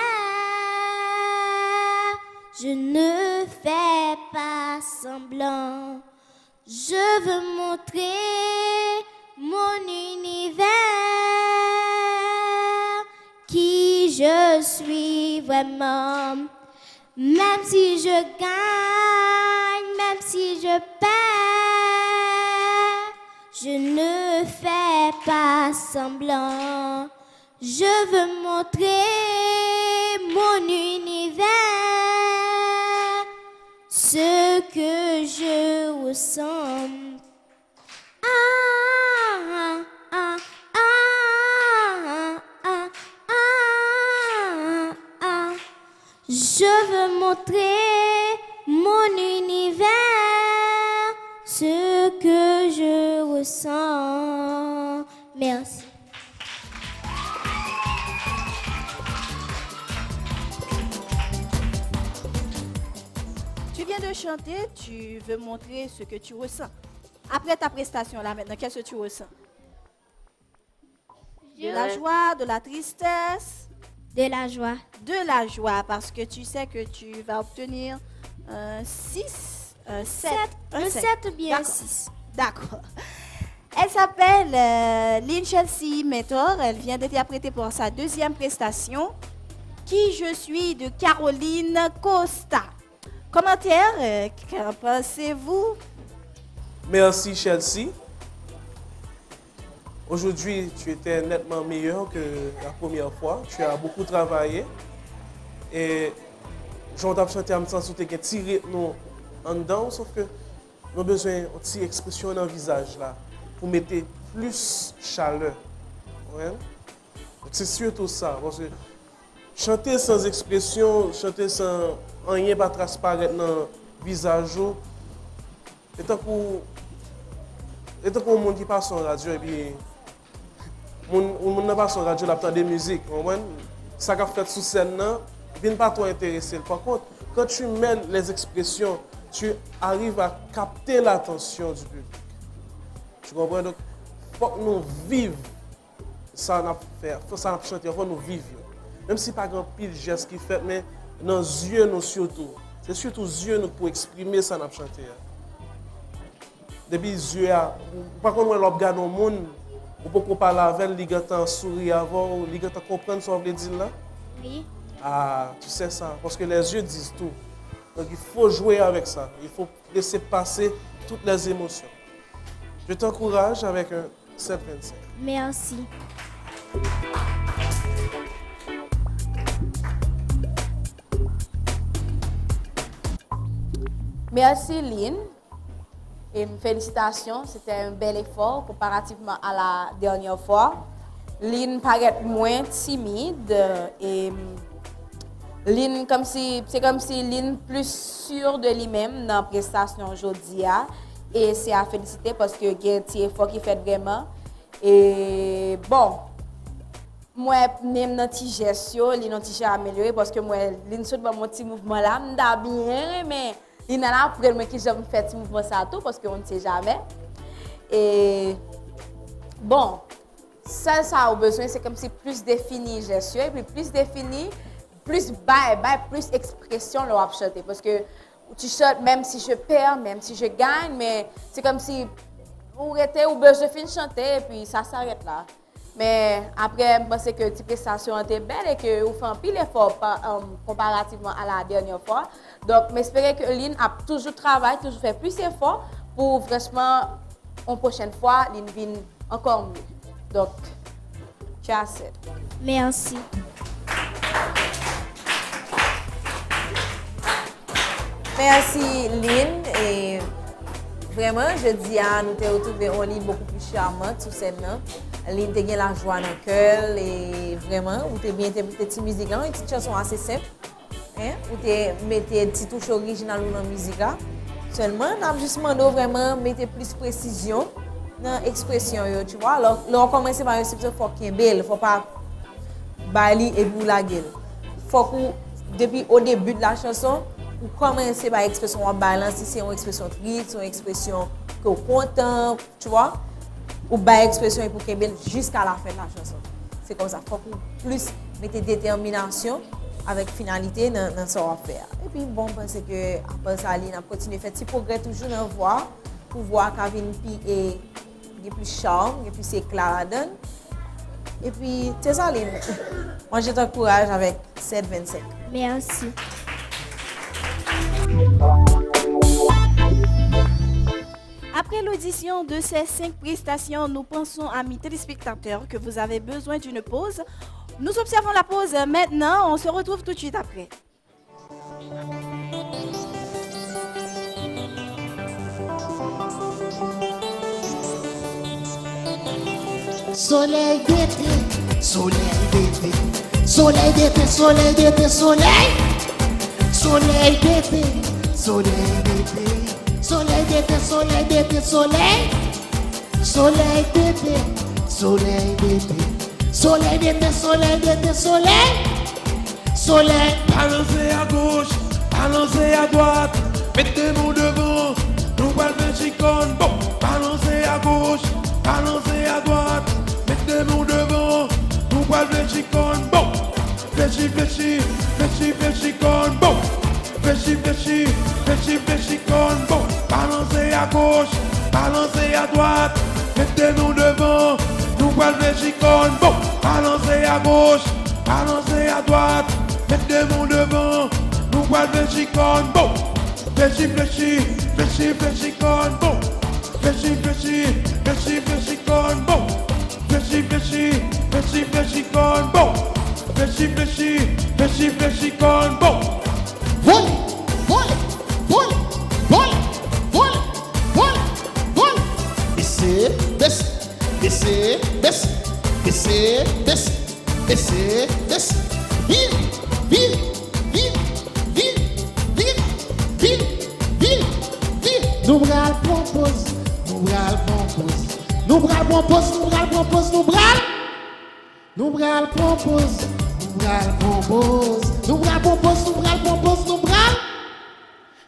Speaker 6: je ne fais pas semblant. Je veux montrer mon univers, qui je suis vraiment. Même si je gagne, même si je perds, je ne fais pas semblant. Je veux montrer mon univers, ce que je ressens. Je veux montrer mon univers, ce que je ressens. Merci.
Speaker 1: Tu viens de chanter, tu veux montrer ce que tu ressens. Après ta prestation là maintenant, qu'est-ce que tu ressens? De la joie, de la tristesse?
Speaker 6: De la joie.
Speaker 1: De la joie, parce que tu sais que tu vas obtenir 6, 7.
Speaker 6: Un 7 ou bien
Speaker 1: D'accord.
Speaker 6: 6.
Speaker 1: D'accord. Elle s'appelle Lynn Chelsea Mentor. Elle vient d'interpréter pour sa deuxième prestation Qui je suis de Caroline Costa. Commentaire, qu'en pensez-vous?
Speaker 9: Merci Chelsea. Aujourd'hui, tu étais nettement meilleur que la première fois. Tu as beaucoup travaillé. Et j'en ai chanté en me sentant que tu as tiré nous en dedans, sauf que nous avons besoin d'une petite expression dans le visage là, pour mettre plus chaleur. Ouais? C'est surtout ça. Parce que chanter sans expression, chanter sans rien pas transparaître dans le visage, c'est tant qu'on monde qui passe en radio et puis on n'a pas sur radio l'apprend des musiques, ça qu'a fait sous scène là, vient pas trop intéressé. Par contre, quand tu mets les expressions, tu arrives à capter l'attention du public. Tu comprends? Donc, il faut que nous vivions ça n'a fait, ça n'a chanté, il faut nous vivre. Même si pas grand pile geste qui fait, mais dans les yeux nous surtout. C'est surtout les yeux nous pour exprimer ça n'a chanté. Depuis les yeux, par contre, on regarde le monde, on peut parler avec lui, il sourire avant, il comprend ce qu'on veut dire là.
Speaker 6: Oui.
Speaker 9: Ah, tu sais ça, parce que les yeux disent tout. Donc il faut jouer avec ça, il faut laisser passer toutes les émotions. Je t'encourage avec un 7-25.
Speaker 6: Merci.
Speaker 8: Merci Lynn. Et félicitations, c'était un bel effort comparativement à la dernière fois. Lynn paraît moins timide et Lynn c'est comme si Lynn plus sûre de lui-même dans la prestation aujourd'hui. Et c'est à féliciter parce que il y a un petit effort qui fait vraiment. Et bon, moi même dans petit geste, Lynn a petit amélioré parce que moi Lynn saute dans mon petit mouvement là, m'da bien mais Lynn a appris moi qui j'aime faire ce mouvement ça tout parce qu'on ne sait jamais. Et bon, ça a besoin c'est comme si plus défini geste et puis plus défini, plus plus expression le chanter parce que tu chantes même si je perds, même si je gagne, mais c'est comme si ou besoin de chanter et puis ça s'arrête là. Mais après, je pense que la prestation était belle et que vous faites un pile effort comparativement à la dernière fois. Donc, j'espère que Lynn a toujours travaillé, toujours fait plus d'efforts pour vraiment, la prochaine fois, Lynn vienne encore mieux. Donc, tu as assez.
Speaker 6: Merci.
Speaker 7: Merci Lynn et vraiment je dis à nous avons retrouvé un livre beaucoup plus charmante sur scène. Lynn a la joie dans le cœur et vraiment vous avez bien interprété cette musique là, une petite chanson assez simple. Hein? Vous avez mis une petite touche originale dans la musique là. Seulement on a juste demandé vraiment mettre plus précision dans l'expression tu vois. Alors on commence par un il faut qu'il belle, faut pas bali et vous la gueule. Faut que depuis au début de la chanson ou commencer par l'expression en balance, si c'est une expression triste, une expression que vous content, tu vois, ou par expression pour qu'elle belle jusqu'à la fin de la chanson. C'est comme ça. Il faut plus mettre détermination avec finalité dans ce qu'on va faire. Et puis bon, parce que après ça, on continue à faire petit progrès toujours dans la voix. pour voir qu'elle vient plus charme, et plus éclat là-dedans. Et puis, c'est ça, Lynn. Moi, je t'encourage avec 7-25.
Speaker 6: Merci.
Speaker 1: Après l'audition de ces 5 prestations, nous pensons, amis téléspectateurs, que vous avez besoin d'une pause. Nous observons la pause maintenant. On se retrouve tout de suite après.
Speaker 3: Soleil d'été, soleil d'été, soleil d'été, soleil d'été, soleil. Soleil d'été, soleil d'été, soleil d'été, soleil d'été, soleil. Soleil d'été, soleil d'été, soleil d'été, soleil d'été, soleil. Soleil.
Speaker 2: Balancez à gauche, balancez à droite, mettez-vous devant, nous allons faire chicone. Bon, balancez à gauche, balancez à droite, mettez-vous devant, nous allons faire chicone. Bon, fléchi, fléchi, fléchi, fléchicone. Bon, fléchi, fléchi, fléchi, fléchicone. Bon, balancez à gauche, balancez à droite, mettez-nous devant, nous allons faire chicone. Bon, balancez à gauche, balancez à droite, mettez-vous devant, nous allons faire chicone. Bon, fléchi, fléchi, fléchi, fléchicone. Bon, fléchi, fléchi, fléchi, fléchicone. Bon, fléchi, fléchi, fléchi, fléchicone. Bon, fléchi, fléchi, fléchi, fléchicone. Bon.
Speaker 3: Volley, volley, volley, volley, volley, volley, volley. Baissez, baissez, baissez, baissez, baissez, baissez, baissez, baissez. Vite, vite, vite, vite, vite, vite, vite, vite. Nous bral propose, nous bral propose, nous bral propose, nous bral propose, nous bral. Nous bral propose, nous bral propose, nous bral propose, nous bral propose, nous bral.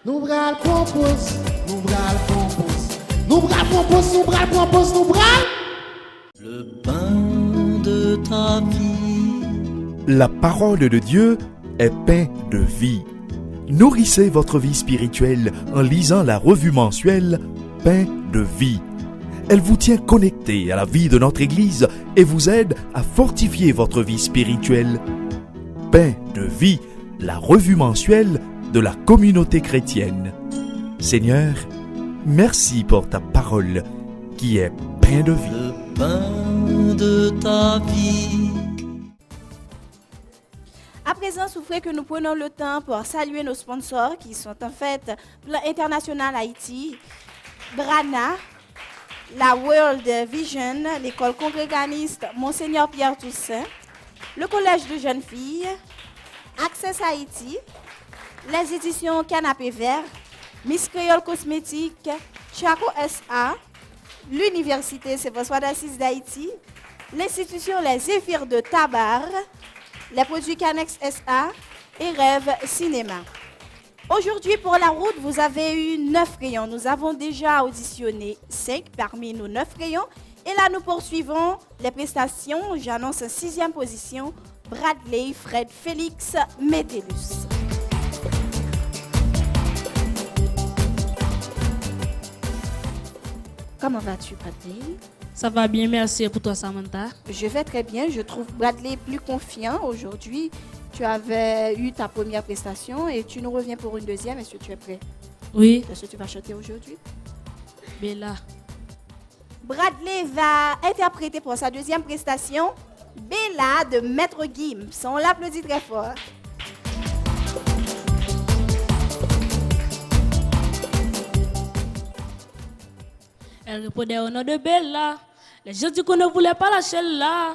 Speaker 3: Nous bral propose, nous bral propose, nous bral propose, nous bral propose, nous bral.
Speaker 4: Le pain de ta vie.
Speaker 5: La parole de Dieu est pain de vie. Nourrissez votre vie spirituelle en lisant la revue mensuelle Pain de vie. Elle vous tient connecté à la vie de notre Église et vous aide à fortifier votre vie spirituelle. Pain de vie, la revue mensuelle de la communauté chrétienne. Seigneur, merci pour ta parole qui est pain de vie.
Speaker 4: Le pain de ta vie.
Speaker 1: À présent, souffrez que nous prenons le temps pour saluer nos sponsors qui sont en fait Plan International Haïti, Brana, la World Vision, l'école congréganiste Monseigneur Pierre Toussaint, le collège de jeunes filles, Access Haïti, les éditions Canapé Vert, Miss Créole Cosmétique, Chaco SA, l'Université Saint-François d'Assise d'Haïti, l'institution Les Zéphyrs de Tabar, les produits Canex SA et Rêve Cinéma. Aujourd'hui, pour la route, vous avez eu 9 rayons. Nous avons déjà auditionné 5 parmi nos 9 rayons. Et là, nous poursuivons les prestations. J'annonce en 6e position, Bradley Fred Félix Métellus. Comment vas-tu, Bradley?
Speaker 10: Ça va bien, merci pour toi, Samantha.
Speaker 1: Je vais très bien. Je trouve Bradley plus confiant aujourd'hui. Tu avais eu ta première prestation et tu nous reviens pour une deuxième. Est-ce que tu es prêt?
Speaker 10: Oui.
Speaker 1: Est-ce que tu vas chanter aujourd'hui?
Speaker 10: Bella.
Speaker 1: Bradley va interpréter pour sa deuxième prestation Bella de Maître Gims. On l'applaudit très fort.
Speaker 10: Elle répondait au nom de Bella. Les gens disent qu'on ne voulait pas lâcher là.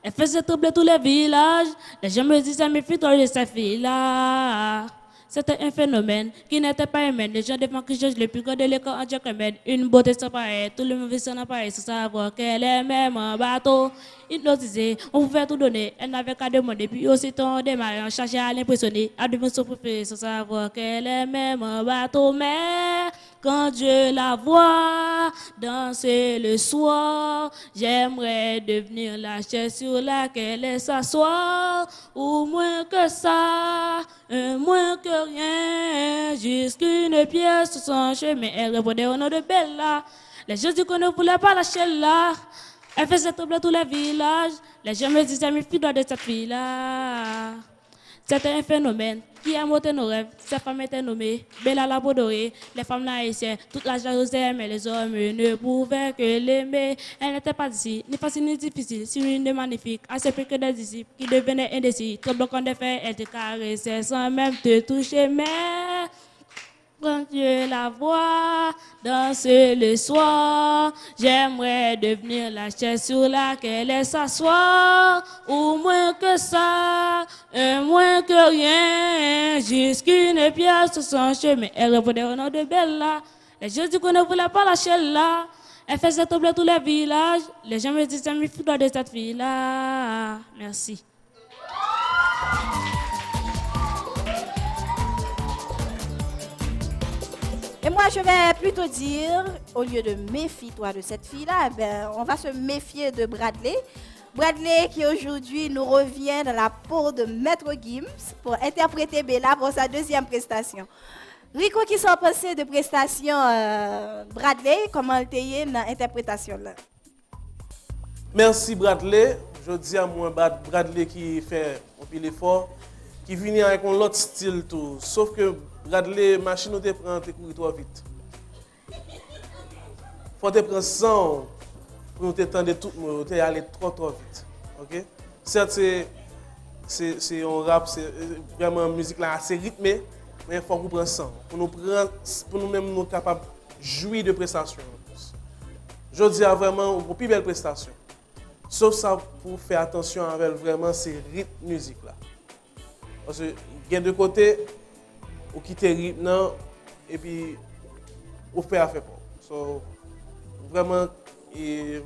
Speaker 10: Elle faisait trembler tous les villages. Les gens me disaient, méfie-toi de cette fille-là. C'était un phénomène qui n'était pas humain. Les gens devant que je le plus grand de l'école en Dieu. Une beauté sans pareil. Tout le monde veut s'en pareil sans savoir qu'elle est même en bateau. Hypnotisée, on pouvait tout donner. Elle n'avait qu'à demander. Puis aussitôt on démarrait, on cherchait à l'impressionner. À devenir son préféré sans savoir qu'elle est même en bateau. Mais Quand je la vois danser le soir, j'aimerais devenir la chaise sur laquelle elle s'assoit. Ou moins que ça, moins que rien, jusqu'une pièce sur son chemin. Elle répondait au nom de Bella. Les gens disent qu'on ne voulait pas lâcher là. Elle faisait trembler tous les villages. Les gens me disaient, mais fille de cette fille-là. C'était un phénomène qui a monté nos rêves. Ces femmes étaient nommées Bella la Bodorée. Les femmes haïtiennes, toute la jalousie, mais les hommes ne pouvaient que l'aimer. Elle n'était pas d'ici, ni facile ni difficile. C'est une magnifique, assez peu que des disciples qui devenaient indécis. Trop bloquant des faits, elle te caressait sans même te toucher. Mais quand je la vois danser le soir, j'aimerais devenir la chaise sur laquelle elle s'assoit. Ou moins que ça, moins que rien, jusqu'une pièce sur son chemin. Elle répondait au nom de Bella. Les gens disent qu'on ne voulait pas lâcher là. Elle faisait tomber tous les villages. Les gens me disaient, mais fille de cette fille-là. Merci.
Speaker 1: Et moi, je vais plutôt dire, au lieu de méfie-toi de cette fille-là, on va se méfier de Bradley. Bradley qui aujourd'hui nous revient dans la peau de Maître Gims pour interpréter Bella pour sa deuxième prestation. Rico, qui sont passés de prestation Bradley, comment tu es dans l'interprétation là?
Speaker 9: Merci Bradley. Je dis à moi Bradley qui fait un peu l'effort, qui vient avec un autre style tout. Sauf que Bradley, machine où te prend, te courir trop vite. Faut te prendre 100 pour nous t'étendre tout, te aller trop vite. OK? Certes, c'est un rap, c'est vraiment une musique là assez rythmée, mais il faut qu'on prenne 100 pour nous même nous capables de jouir de prestations. Je dis vraiment une plus belle prestation. Sauf ça pour faire attention avec vraiment ces rythmes musique là. Parce que il y a deux côtés ou quitter rythme non et puis ou faire affaire pas. So vraiment et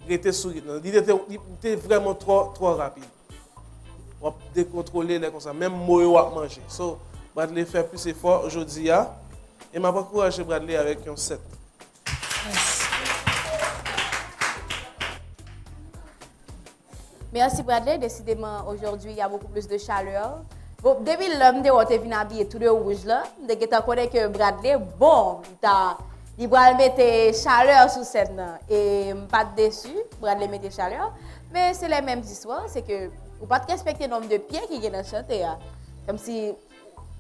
Speaker 9: rester sur rythme. Il était vraiment trop rapide. On décontrôler les comme ça même moyo à manger. So Bradley fait plus effort aujourd'hui et m'a encouragé Bradley avec un 7.
Speaker 8: Merci Bradley, décidément aujourd'hui il y a beaucoup plus de chaleur. Bon, depuis l'homme de vous venu habillé tout de rouge là, dès que tu connais que Bradley, bon, il va mettre chaleur sur scène et pas déçu, Bradley mettait chaleur, mais c'est les mêmes histoires, c'est que vous pas respecter le nombre de pieds qui viennent chanter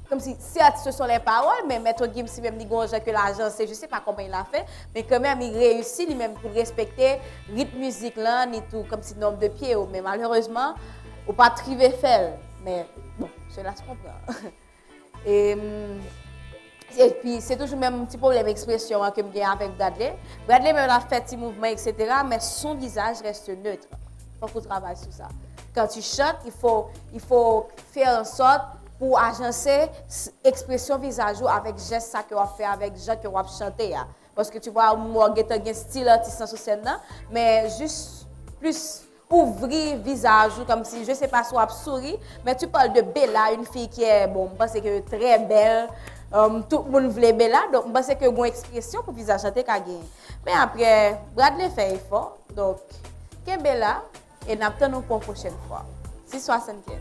Speaker 8: comme si certes ce sont les paroles, mais Maître Gims si même dit que l'agence, je sais pas comment il a fait, mais quand même il réussit lui-même pour respecter le rythme musique là, ni tout comme si le nombre de pieds, mais malheureusement, ou pas triver faire, mais bon, cela se comprend. Et puis c'est toujours même un petit problème d'expression que j'ai avec Bradley. Bradley même a fait des mouvements, etc., mais son visage reste neutre. Il faut qu'on travaille sur ça. Quand tu chantes, il faut faire en sorte pour agencer l'expression visage avec geste ça que on fait avec gens que on chanter parce que tu vois moi j'ai un style artiste sur scène mais juste plus ouvrir visage comme si je sais pas soit souris mais tu parles de Bella une fille qui est bon parce que très belle tout le monde voulait Bella donc parce que une expression pour visage chanter qu'a gagné mais après Bradley fait effort donc qu'est Bella et n'attendons pour la prochaine fois 675.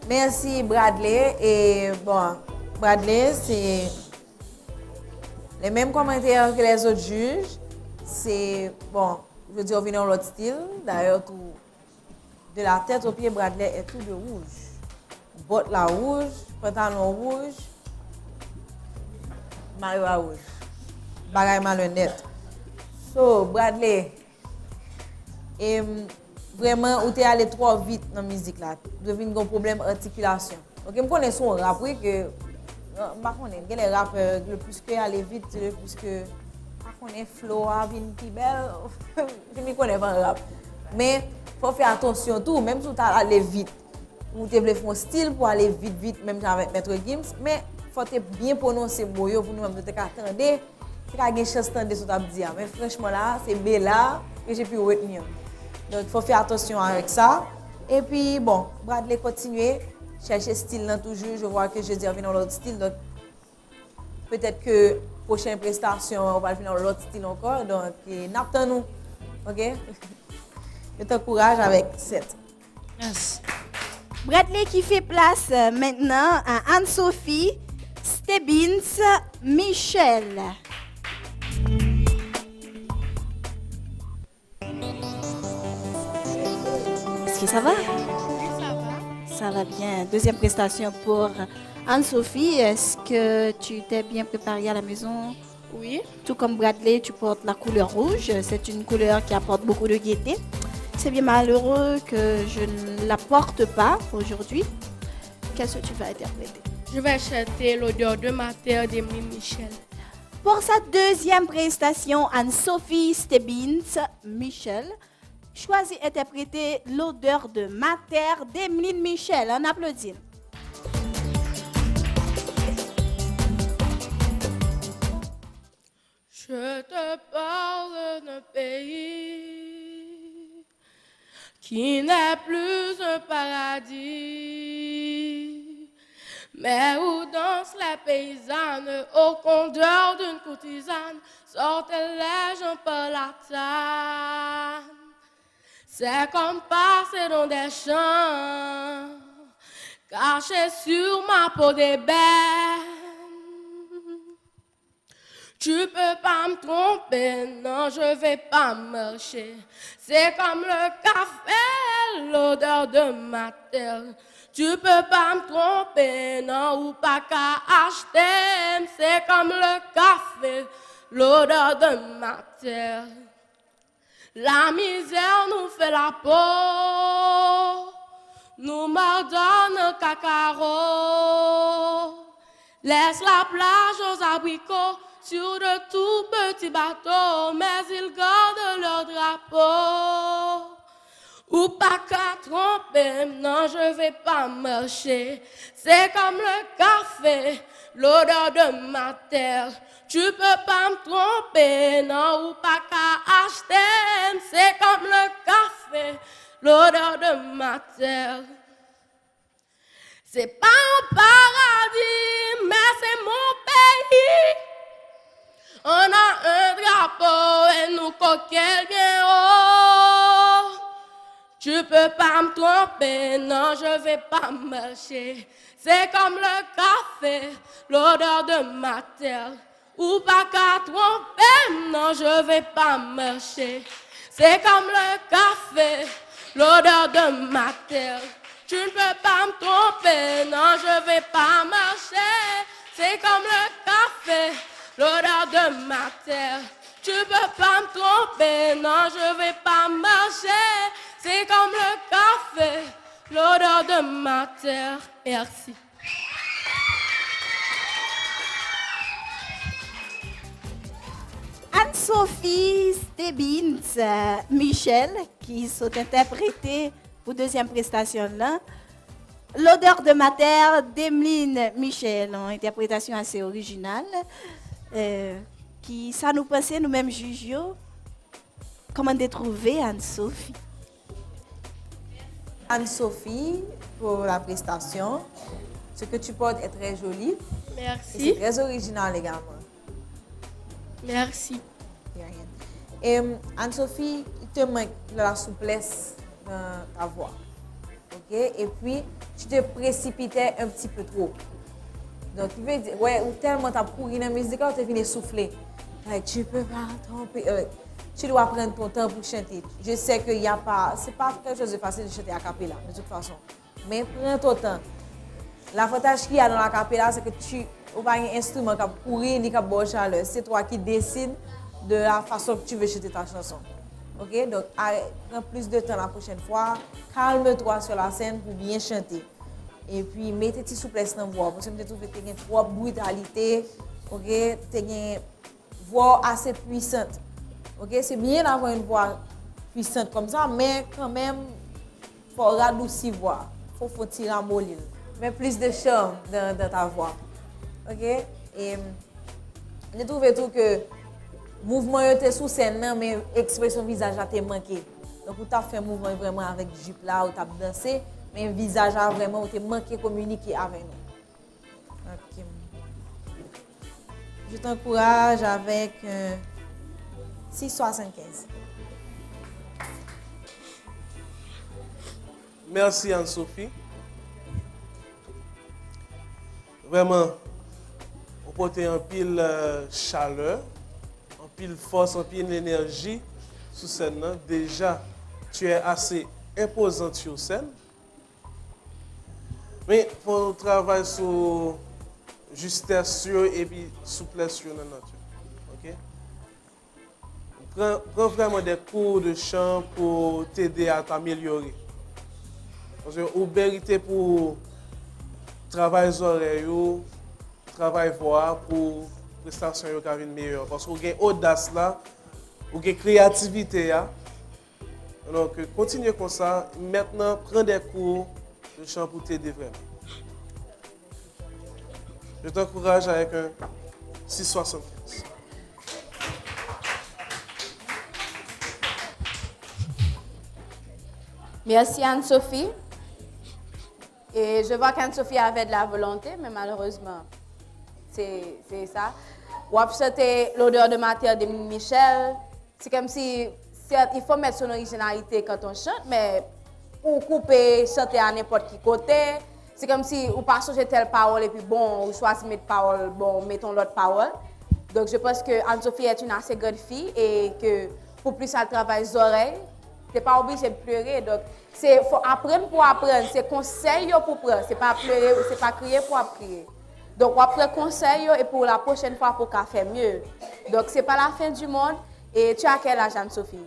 Speaker 7: Merci Bradley. Et bon, Bradley, c'est les mêmes commentaires que les autres juges. C'est, bon, je veux dire, on vient dans l'autre style. D'ailleurs, tout de la tête aux pieds, Bradley est tout de rouge. Botte la rouge, pantalon rouge, maillot à rouge. Bagaille malhonnête. So, Bradley, et vraiment, où tu es allé trop vite dans la musique là, devine un problème d'articulation. Ok, je connais son rap, oui, que je les rappeurs, le plus que aller vite, le plus que je connais flow, vin qui belle, je ne connais pas le rap. Mais il faut faire attention tout, même si tu aller vite. Ou tu veux faire un style pour aller vite, même avec Maître Gims, mais il faut bien prononcer le mot pour nous-mêmes, tu attendre, tu as une chance d'entendre ce que tu as dit. Mais franchement là, c'est Bella que j'ai pu retenir. Donc, il faut faire attention avec ça. Et puis, bon, Bradley continue. chercher style là toujours. Je vois que je dis dans l'autre style. Donc, peut-être que prochaine prestation, on va le faire dans l'autre style encore. Donc, n'attendons nous. OK? Je t'encourage avec 7.
Speaker 10: Yes.
Speaker 1: Bradley qui fait place maintenant à Anne-Sophie Stebbins Michel. Est-ce que ça va?
Speaker 11: Oui, ça va.
Speaker 1: Ça va bien. Deuxième prestation pour Anne-Sophie. Est-ce que tu t'es bien préparée à la maison?
Speaker 11: Oui.
Speaker 1: Tout comme Bradley, tu portes la couleur rouge. C'est une couleur qui apporte beaucoup de gaieté. C'est bien malheureux que je ne la porte pas aujourd'hui. Qu'est-ce que tu vas interpréter?
Speaker 11: Je vais chanter l'odeur de ma terre d'Emeline Michel.
Speaker 1: Pour sa deuxième prestation, Anne-Sophie Stebbins Michel choisit d'interpréter l'odeur de ma terre d'Emeline Michel. On applaudit.
Speaker 11: Je te parle d'un pays qui n'est plus un paradis, mais où dansent les paysannes au condor d'une courtisane, sortent les gens par la table. C'est comme passer dans des champs, cachés sur ma peau d'ébène. Tu peux pas me tromper, non, je vais pas marcher. C'est comme le café, l'odeur de ma terre. Tu peux pas me tromper, non, ou pas qu'à acheter. C'est comme le café, l'odeur de ma terre. La misère nous fait la peau, nous mordons cacaro. Laisse la plage aux abricots sur de tout petits bateaux, mais ils gardent leur drapeau. Ou pas qu'à tromper, non, je vais pas marcher. C'est comme le café, l'odeur de ma terre. Tu peux pas me tromper, non, ou pas qu'à acheter. C'est comme le café, l'odeur de ma terre. C'est pas un paradis, mais c'est mon pays. On a un drapeau et nous coquels bien haut. Tu peux pas me tromper, non, je vais pas marcher. C'est comme le café, l'odeur de ma terre. Ou pas qu'à tromper, non, je vais pas marcher. C'est comme le café, l'odeur de ma terre. Tu ne peux pas me tromper, non, je vais pas marcher. C'est comme le café, l'odeur de ma terre. Tu peux pas me tromper, non, je vais pas marcher. C'est comme le café, l'odeur de ma terre. Merci.
Speaker 1: Anne-Sophie Stebbins Michel qui sont interprétées pour deuxième prestation là. L'odeur de ma terre d'Emeline Michel, une interprétation assez originale. Qui ça nous pensait nous-mêmes jugions. Comment trouver Anne-Sophie?
Speaker 7: Anne-Sophie, pour la prestation, ce que tu portes est très joli.
Speaker 11: Merci.
Speaker 7: C'est très original également.
Speaker 11: Merci.
Speaker 7: Et Anne-Sophie, il te manque de la souplesse dans ta voix. OK? Et puis, tu te précipitais un petit peu trop. Donc, tu veux dire, ouais, ou tellement tu as pourri dans la musique, tu es venu souffler. Like, tu peux pas tromper. Tu dois prendre ton temps pour chanter. Je sais que c'est pas quelque chose de facile de chanter à cappella, de toute façon. Mais prends ton temps. L'avantage qu'il y a dans la cappella, c'est que tu n'as pas un instrument qui a pourri ni qui a bonne chaleur. C'est toi qui décides de la façon que tu veux chanter ta chanson. OK? Donc, prends plus de temps la prochaine fois. Calme-toi sur la scène pour bien chanter. Et puis, mets tes petites souplesses dans la voix. Parce que je trouve que tu as une trop brutalité. OK? Tu as une voix assez puissante. OK? C'est bien d'avoir une voix puissante comme ça, mais quand même, il faut radoucir la voix. Il faut tirer la molle. Mais plus de charme dans ta voix. OK? Et je trouve tout que le mouvement était sous scène, mais l'expression visage a été manqué. Donc, tu as fait un mouvement vraiment avec jupe là, où tu as dansé, mais visage a vraiment été manqué communiquer avec nous. Ok. Je t'encourage avec 6,75.
Speaker 9: Merci Anne-Sophie. Vraiment, vous portez un pile chaleur, un pile force, un pile énergie sur scène. Déjà, tu es assez imposante sur scène. Mais il faut travailler sur justesse et puis souplesse sur la nature. Ok? Prends vraiment des cours de chant pour t'aider à t'améliorer. Parce que vous méritez pour travailler les oreilles, travailler voix pour prestation qui viennent meilleure. Parce que vous avez audace là, vous avez créativité là. Donc continuez comme ça. Maintenant, prends des cours de chant pour t'aider vraiment. Je t'encourage avec un 6,75.
Speaker 8: Merci Anne-Sophie. Et je vois qu'Anne-Sophie avait de la volonté, mais malheureusement, c'est ça. Ou c'était l'odeur de matière de Michel. C'est comme si, certes, il faut mettre son originalité quand on chante, mais pour couper, chanter à n'importe qui côté. C'est comme si on pas changer telle parole et puis bon, on choisit mettre parole, bon, mettons l'autre parole. Donc je pense que Anne-Sophie est une assez grande fille et que pour plus elle travaille les oreilles, t'es pas obligé de pleurer. Donc c'est faut apprendre pour apprendre, c'est conseil pour prendre, c'est pas pleurer, c'est pas crier pour crier. Donc on prend conseil et pour la prochaine fois pour qu'elle fasse mieux. Donc c'est pas la fin du monde. Et tu as quel âge Anne-Sophie?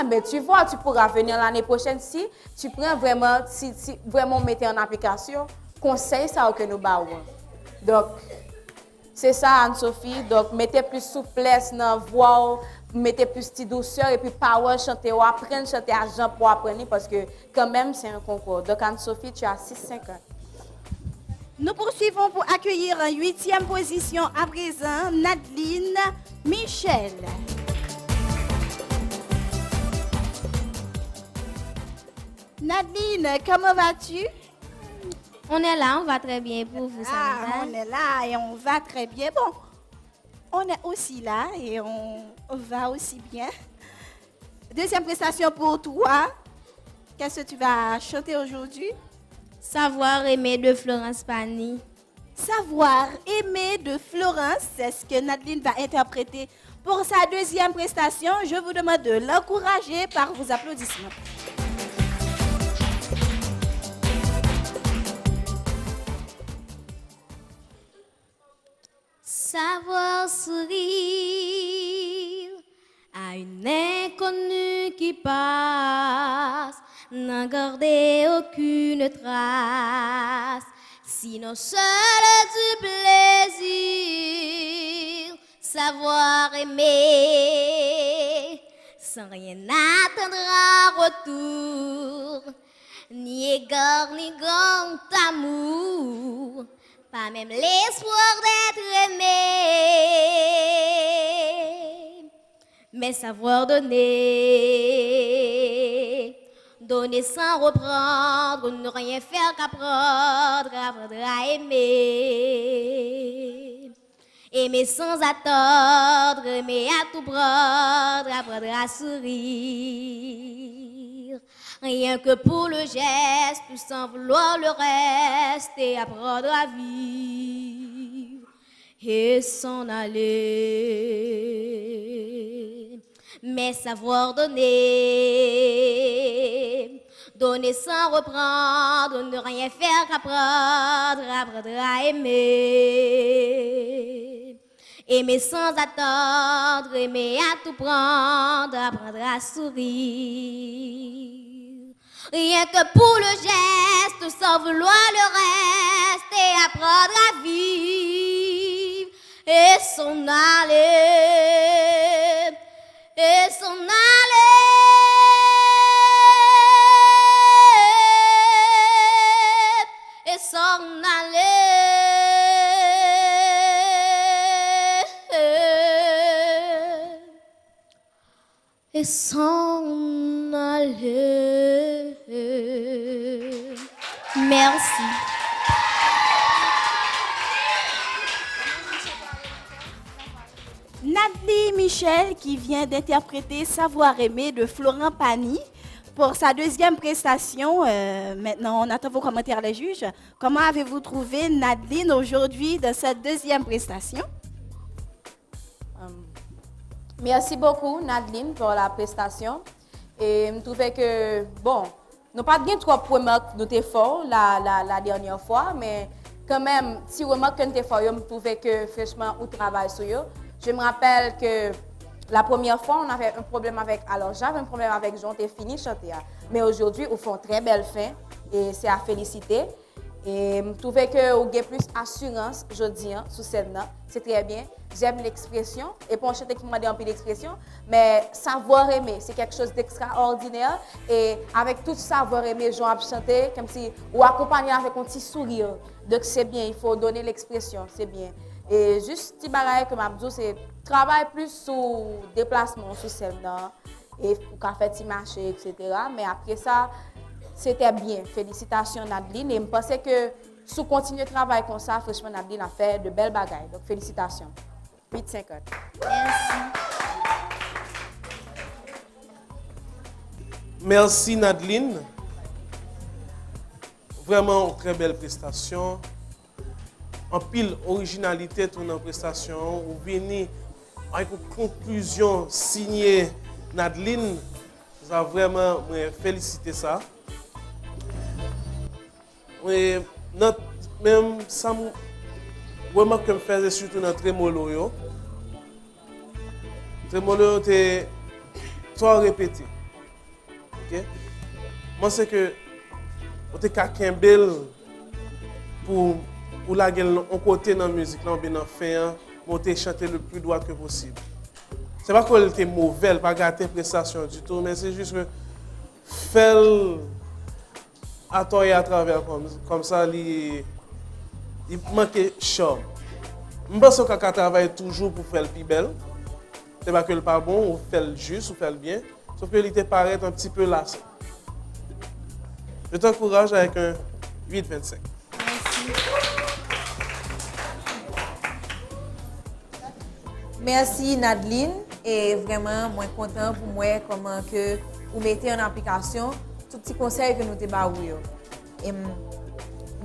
Speaker 8: Mais tu vois, tu pourras venir l'année prochaine si tu prends vraiment, si vraiment mettez en application, conseil ça que nous baillons. Donc, c'est ça Anne-Sophie. Donc, mettez plus souplesse dans la voix, mettez plus de douceur et puis power, chanter ou apprendre à chanter à Jean pour apprendre parce que quand même c'est un concours. Donc, Anne-Sophie, tu as 6-5 ans.
Speaker 1: Nous poursuivons pour accueillir en 8e position à présent Nadeline Michel. Nadeline, comment vas-tu?
Speaker 6: On est là, on va très bien pour vous.
Speaker 1: On est là et on va très bien. Bon, on est aussi là et on va aussi bien. Deuxième prestation pour toi. Qu'est-ce que tu vas chanter aujourd'hui?
Speaker 6: Savoir aimer de Florence Pagny.
Speaker 1: Savoir aimer de Florence, c'est ce que Nadeline va interpréter pour sa deuxième prestation. Je vous demande de l'encourager par vos applaudissements.
Speaker 6: Savoir sourire à une inconnue qui passe, n'en garder aucune trace, sinon seul du plaisir. Savoir aimer sans rien attendre en retour, ni égard ni grand amour, pas même l'espoir d'être aimé, mais savoir donner, donner sans reprendre, ne rien faire qu'apprendre, apprendre à aimer, aimer sans attendre, aimer à tout prendre, apprendre à sourire. Rien que pour le geste, sans vouloir le reste, et apprendre à vivre et s'en aller. Mais savoir donner, donner sans reprendre, ne rien faire qu'apprendre, apprendre à aimer. Aimer sans attendre, aimer à tout prendre, apprendre à sourire. Rien que pour le geste, sans vouloir le reste, et apprendre à vivre, et s'en aller, et s'en aller, et s'en aller, et s'en aller.
Speaker 11: aller.
Speaker 6: Merci.
Speaker 1: Nathalie Michel qui vient d'interpréter Savoir aimer de Florent Pagny pour sa deuxième prestation. Maintenant, on attend vos commentaires les juges. Comment avez-vous trouvé Nathalie aujourd'hui dans cette deuxième prestation?
Speaker 8: Merci beaucoup, Nadine, pour la prestation. Et je trouvais que, bon, nous n'avons pas bien trop de remarques de fort la dernière fois, mais quand même, si remarque que nous fort, je trouvais que, franchement, on travaille sur eux. Je me rappelle que la première fois, on avait un problème avec, alors j'avais un problème avec Jean, t'es fini chanter. Mais aujourd'hui, ils font très belle fin et c'est à féliciter. Et je trouvais que vous avez plus assurance, je dis, sur scène, c'est très bien. J'aime l'expression, et pour un chanteur qui m'a dit un peu d'expression, mais savoir aimer, c'est quelque chose d'extraordinaire. Et avec tout savoir aimer, Jean a chanté comme si, ou accompagné avec un petit sourire. Donc c'est bien, il faut donner l'expression, c'est bien. Et juste petit bagage que Mabdou, c'est travailler plus sur déplacement sur scène, et pour faire petit marché, etc. Mais après ça, c'était bien. Félicitations Nadine. Et je pensais que si on continue de travailler comme ça, franchement, Nadine a fait de belles bagailles. Donc félicitations. 8-50.
Speaker 6: Merci.
Speaker 9: Merci Nadine. Vraiment une très belle prestation. En pile originalité dans la prestation. Vous venez avec une conclusion signée Nadine. Ça vraiment félicité ça. Oui, même ça vraiment que me faisait surtout dans Tremolo yo. Tremolo était trop répété. OK? Moi c'est que on était Kembel pour la gueule on côté dans la musique là on bien en fin monter chanter le plus droit que possible. C'est pas qu'elle était mauvaise, pas gâter prestation du tout, mais c'est juste que faire à toi et à travers comme ça il manque charme. Je pense qu'elle travaille toujours pour faire le plus belle. C'est pas que le pas bon, ou fait le juste, ou fait le bien, sauf que il te paraît un petit peu lassé. Je t'encourage avec un 8-25.
Speaker 6: Merci.
Speaker 7: Merci Nadine et vraiment moi content pour moi comment que vous mettez en application tout petit conseil que nous te baouyo. Et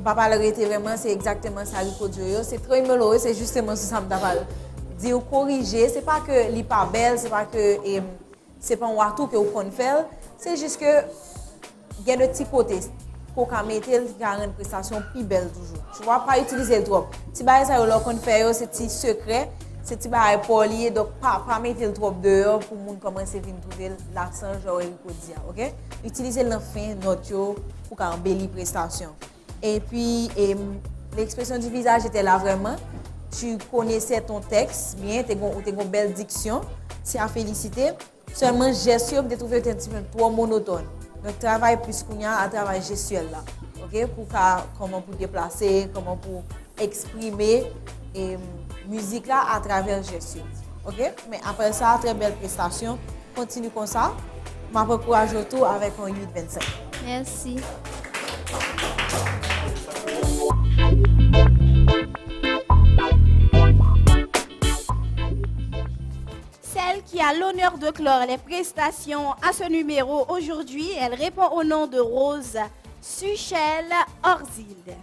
Speaker 7: papa le était vraiment c'est exactement ça le produit. C'est très malheureux, c'est justement ça me d'aval. Dire corriger, c'est pas que li pas belle, c'est pas que c'est pas un watou que vous connaissez faire, c'est juste que il y a de petits côtés pour qu'on mette une prestation plus belle toujours. Tu vois pas utiliser trop. Si bah ça là qu'on fait c'est petit secret. C'est petit bail poli donc pas mettre le trop dehors pour moun commencer venir trouver l'accent genre Erico dia, OK? Utiliser l'enfin note pour qu'on embellir prestation. Et puis l'expression du visage était là vraiment. Tu connaissais ton texte bien, tu as une belle diction, c'est à féliciter. Seulement gestuelle de trouver un petit peu trop monotone. Donc travail plus qu'on a à travail gestuel là. OK? Pour comment pour déplacer, comment pour exprimer et musique là à travers gestuelle. OK? Mais après ça, très belle prestation. Continue comme ça. Je m'encourage autour avec un 8-25.
Speaker 6: Merci.
Speaker 1: Celle qui a l'honneur de clore les prestations à ce numéro aujourd'hui, elle répond au nom de Rose Suchel Orzilde.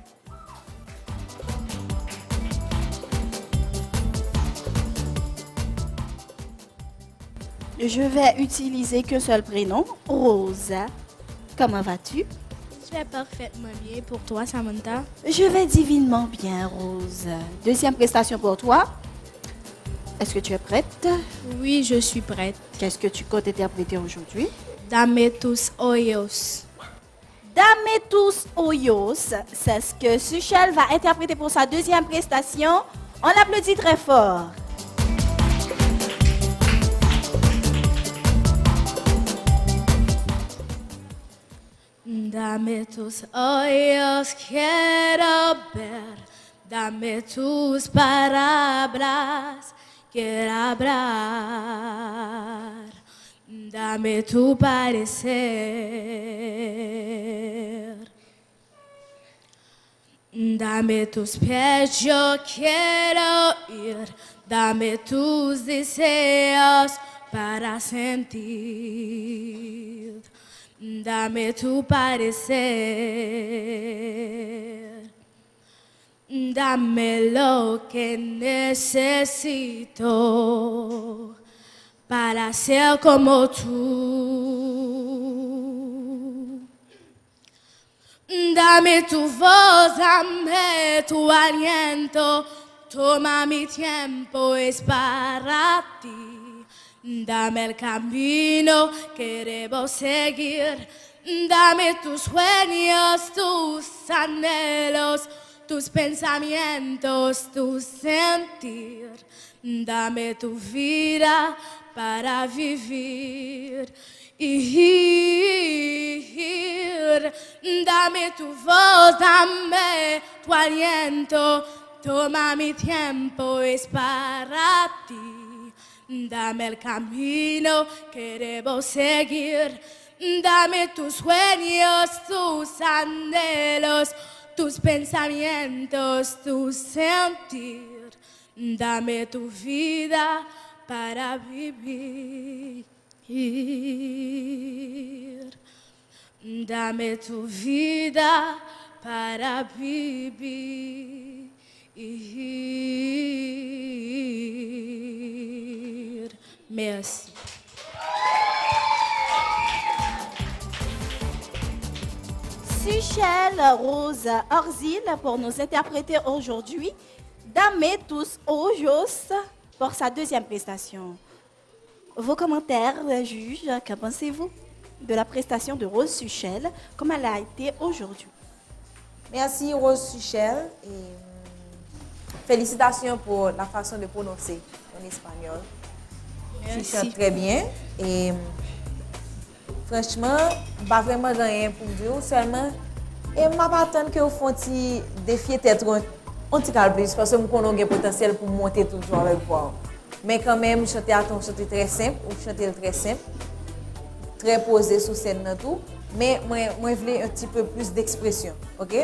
Speaker 1: Je vais utiliser qu'un seul prénom, Rose. Comment vas-tu?
Speaker 10: Je vais parfaitement bien. Pour toi, Samantha?
Speaker 1: Je vais divinement bien, Rose. Deuxième prestation pour toi. Est-ce que tu es prête?
Speaker 10: Oui, je suis prête.
Speaker 1: Qu'est-ce que tu comptes interpréter aujourd'hui?
Speaker 10: Dame tous hoyos.
Speaker 1: Dame tous hoyos, c'est ce que Suchel va interpréter pour sa deuxième prestation. On l'applaudit très fort.
Speaker 10: Dame tus hoyos, quiero ver. Dame tus palabras, quiero hablar.
Speaker 11: Dame tu parecer. Dame tus pies, yo quiero ir. Dame tus deseos para sentir. Dame tu parecer. Dame lo que necesito para ser como tú. Dame tu voz, dame tu aliento, toma mi tiempo, es para ti. Dame el camino, queremos seguir. Dame tus sueños, tus anhelos, tus pensamientos, tu sentir. Dame tu vida para vivir. Dame tu voz, dame tu aliento, toma mi tiempo, es para ti. Dame el camino, queremos seguir. Dame tus sueños, tus anhelos, tus pensamientos, tu sentir. Dame tu vida para vivir. Dame tu vida para vivir. Merci.
Speaker 1: Suchel Rose Orzil pour nous interpréter aujourd'hui Dame tous Ojos pour sa deuxième prestation. Vos commentaires, juge, qu'en pensez-vous de la prestation de Rose Suchel, comme elle a été aujourd'hui?
Speaker 7: Merci Rose Suchel et félicitations pour la façon de prononcer en espagnol. Tu chantes très bien et franchement, pas vraiment rien pour dire, seulement et m'a pas attendre que vous fassiez défier tête un petit plus parce que nous connaissons un potentiel pour monter toujours avec vous. Mais quand même, chanter à ton chanter très simple, ou chanter très simple, très posé sur scène tout, mais moi je voulais un petit peu plus d'expression, OK?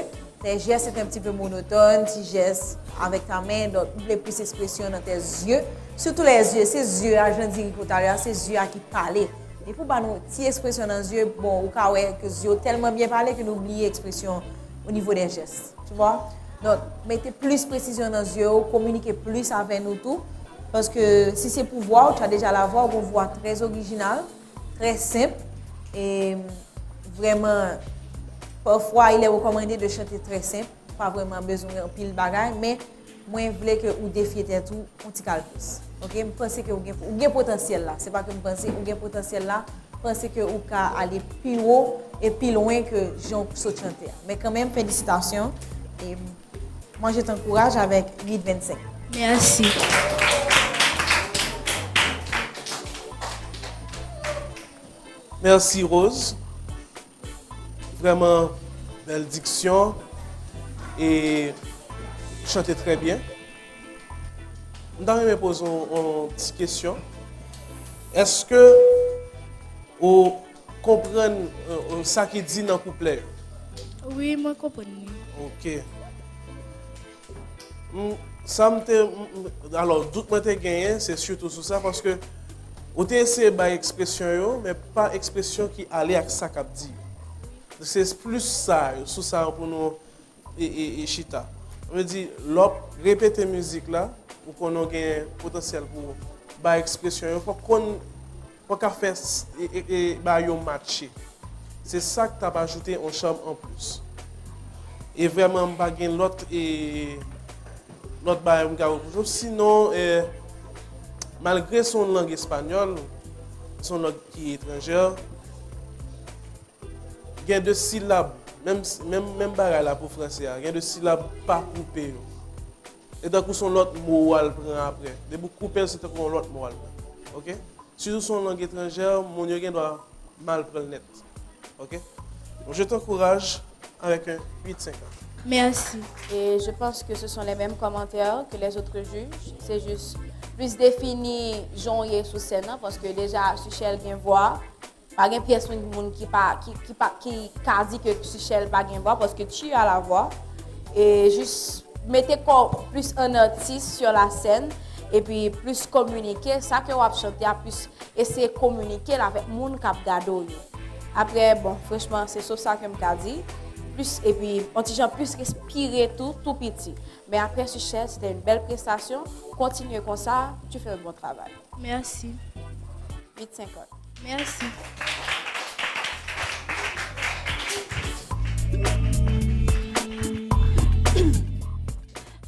Speaker 7: Tes gestes c'est un petit peu monotone, tes gestes avec ta main, donc vous voulez plus d'expression dans tes yeux, surtout les yeux, ces yeux, je dis tout à l'heure, ces yeux qui parlent. Et pour nous petite expression dans les yeux, bon, au cas où que les yeux tellement bien parlé que nous oublions l'expression au niveau des gestes, tu vois? Donc, mettez plus précision dans les yeux, communiquez plus avec nous tout. Parce que si c'est pour voir, tu as déjà la voix, une voix très originale, très simple. Et vraiment, parfois, il est recommandé de chanter très simple. Pas vraiment besoin de pile de bagages, mais moi, je voulais que vous défiez tout un petit plus. Ok, je pense que vous avez un potentiel là. Ce n'est pas que vous pensez que vous avez un potentiel là. Je pense que vous pouvez aller plus haut et plus loin que Jean saute chanter. Mais quand même, félicitations. Et moi, je t'encourage avec 8-25.
Speaker 11: Merci.
Speaker 9: Merci Rose. Vraiment belle diction et chantez très bien. Je vais poser une petite question. Est-ce que vous comprenez ce qu'il dit dans le couplet?
Speaker 11: Oui, je comprends.
Speaker 9: Ok. Alors, doute que j'ai gagné, c'est surtout sur ça parce que vous avez essayé d'expression, mais pas expression qui allait avec ça qu'a dit. C'est plus ça, sur ça pour nous et chita. On me dit, répéter musique là, pour qu'on ait un potentiel pour ba expression, il faut qu'on faire et matcher. C'est ça que tu as ajouté en chambre en plus. Et vraiment, pas gain l'autre et l'autre ba sinon malgré son langue espagnole, son langue qui est étrangère, il y a deux syllabes, même bagarre là pour français, il y a deux syllabes pas coupées. Et donc son l'autre mot elle prend après. De beaucoup couper c'est encore l'autre mot elle prend. OK? Surtout son langue étrangère, mon yo doit mal prendre net. OK? Donc je t'encourage avec un 8-5 ans.
Speaker 10: Merci.
Speaker 8: Et je pense que ce sont les mêmes commentaires que les autres juges. C'est juste plus défini, genre sous scène, parce que déjà, Suchel vient voir. Pas de pièce qui dit que Suchel pas de voix, parce que tu as la voix. Et juste mettez plus un artiste sur la scène. Et puis plus communiquer, ça que vous chantez, plus essayer de communiquer avec les gens qui ont regardé. Après, bon, franchement, c'est sur ça que je dit. Plus, et puis, on dit plus respirer tout petit. Mais après, Suchel, c'était une belle prestation. Continuez comme ça, tu fais un bon travail.
Speaker 10: Merci.
Speaker 8: 8-50.
Speaker 10: Merci.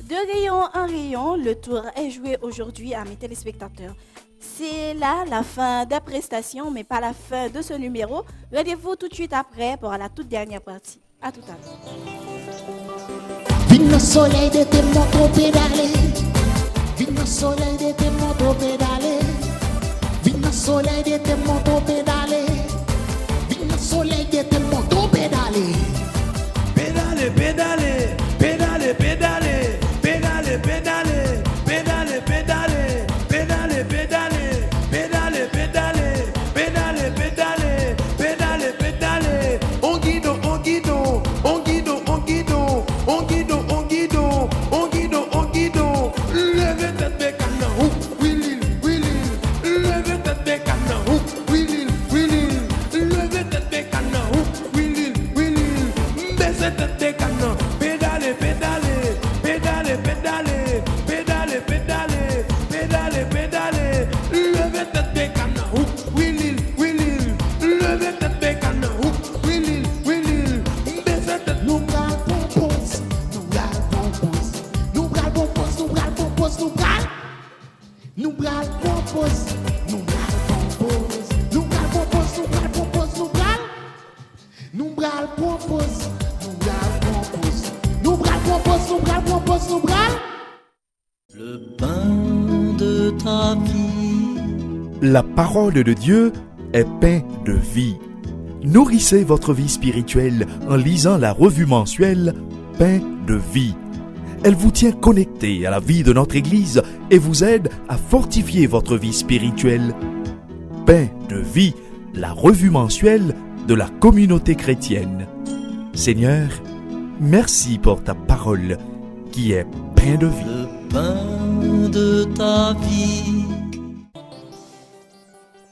Speaker 1: De rayon en rayon, le tour est joué aujourd'hui à mes téléspectateurs. C'est là la fin des prestations, mais pas la fin de ce numéro. Rendez-vous tout de suite après pour la toute dernière partie. À tout à l'heure.
Speaker 3: Vigne le soleil de tes motos pédalés. Vigne le soleil de tes motos pédalés. Vigne le soleil de tes motos pédalés. Vigne le soleil de tes motos pédalés.
Speaker 2: Pédalez, pédalez, pédalez, pédalez. Pédalez, pédalez, pédalez, pédalez, pédalez, pédalez, pédalez, pédalez, pédalez, pédalez, pédalez, pédalez. On guide, on guide, on guide, on guide, on guide, on guide, on guide, on guide. Levez tête de canon, Willy, Willy. Levez tête de canon, Willy, Willy. Levez tête de canon, Willy, Willy. Baissez tête de canon, pédalez, pédalez. Pédalez, pédalez, pédalez, pédalez, pédalez, pédalez. Levez tête de canon, Willy, Willy. Levez tête de canon, Willy, Willy. Baissez tête.
Speaker 3: Nous bral compose, nous bral compose, nous bral compose, nous bral compose, nous bral. Nous bral compose, nous bral compose, nous bral compose, nous bral compose, nous bral. Nous bral compose, nous bral compose, nous bral compose, nous bral compose, nous bral.
Speaker 4: Le pain de ta vie.
Speaker 5: La parole de Dieu est pain de vie. Nourrissez votre vie spirituelle en lisant la revue mensuelle Pain de vie. Elle vous tient connecté à la vie de notre Église et vous aide à fortifier votre vie spirituelle. Pain de vie, la revue mensuelle de la communauté chrétienne. Seigneur, merci pour ta parole qui est pain de vie.
Speaker 4: Le pain de ta vie.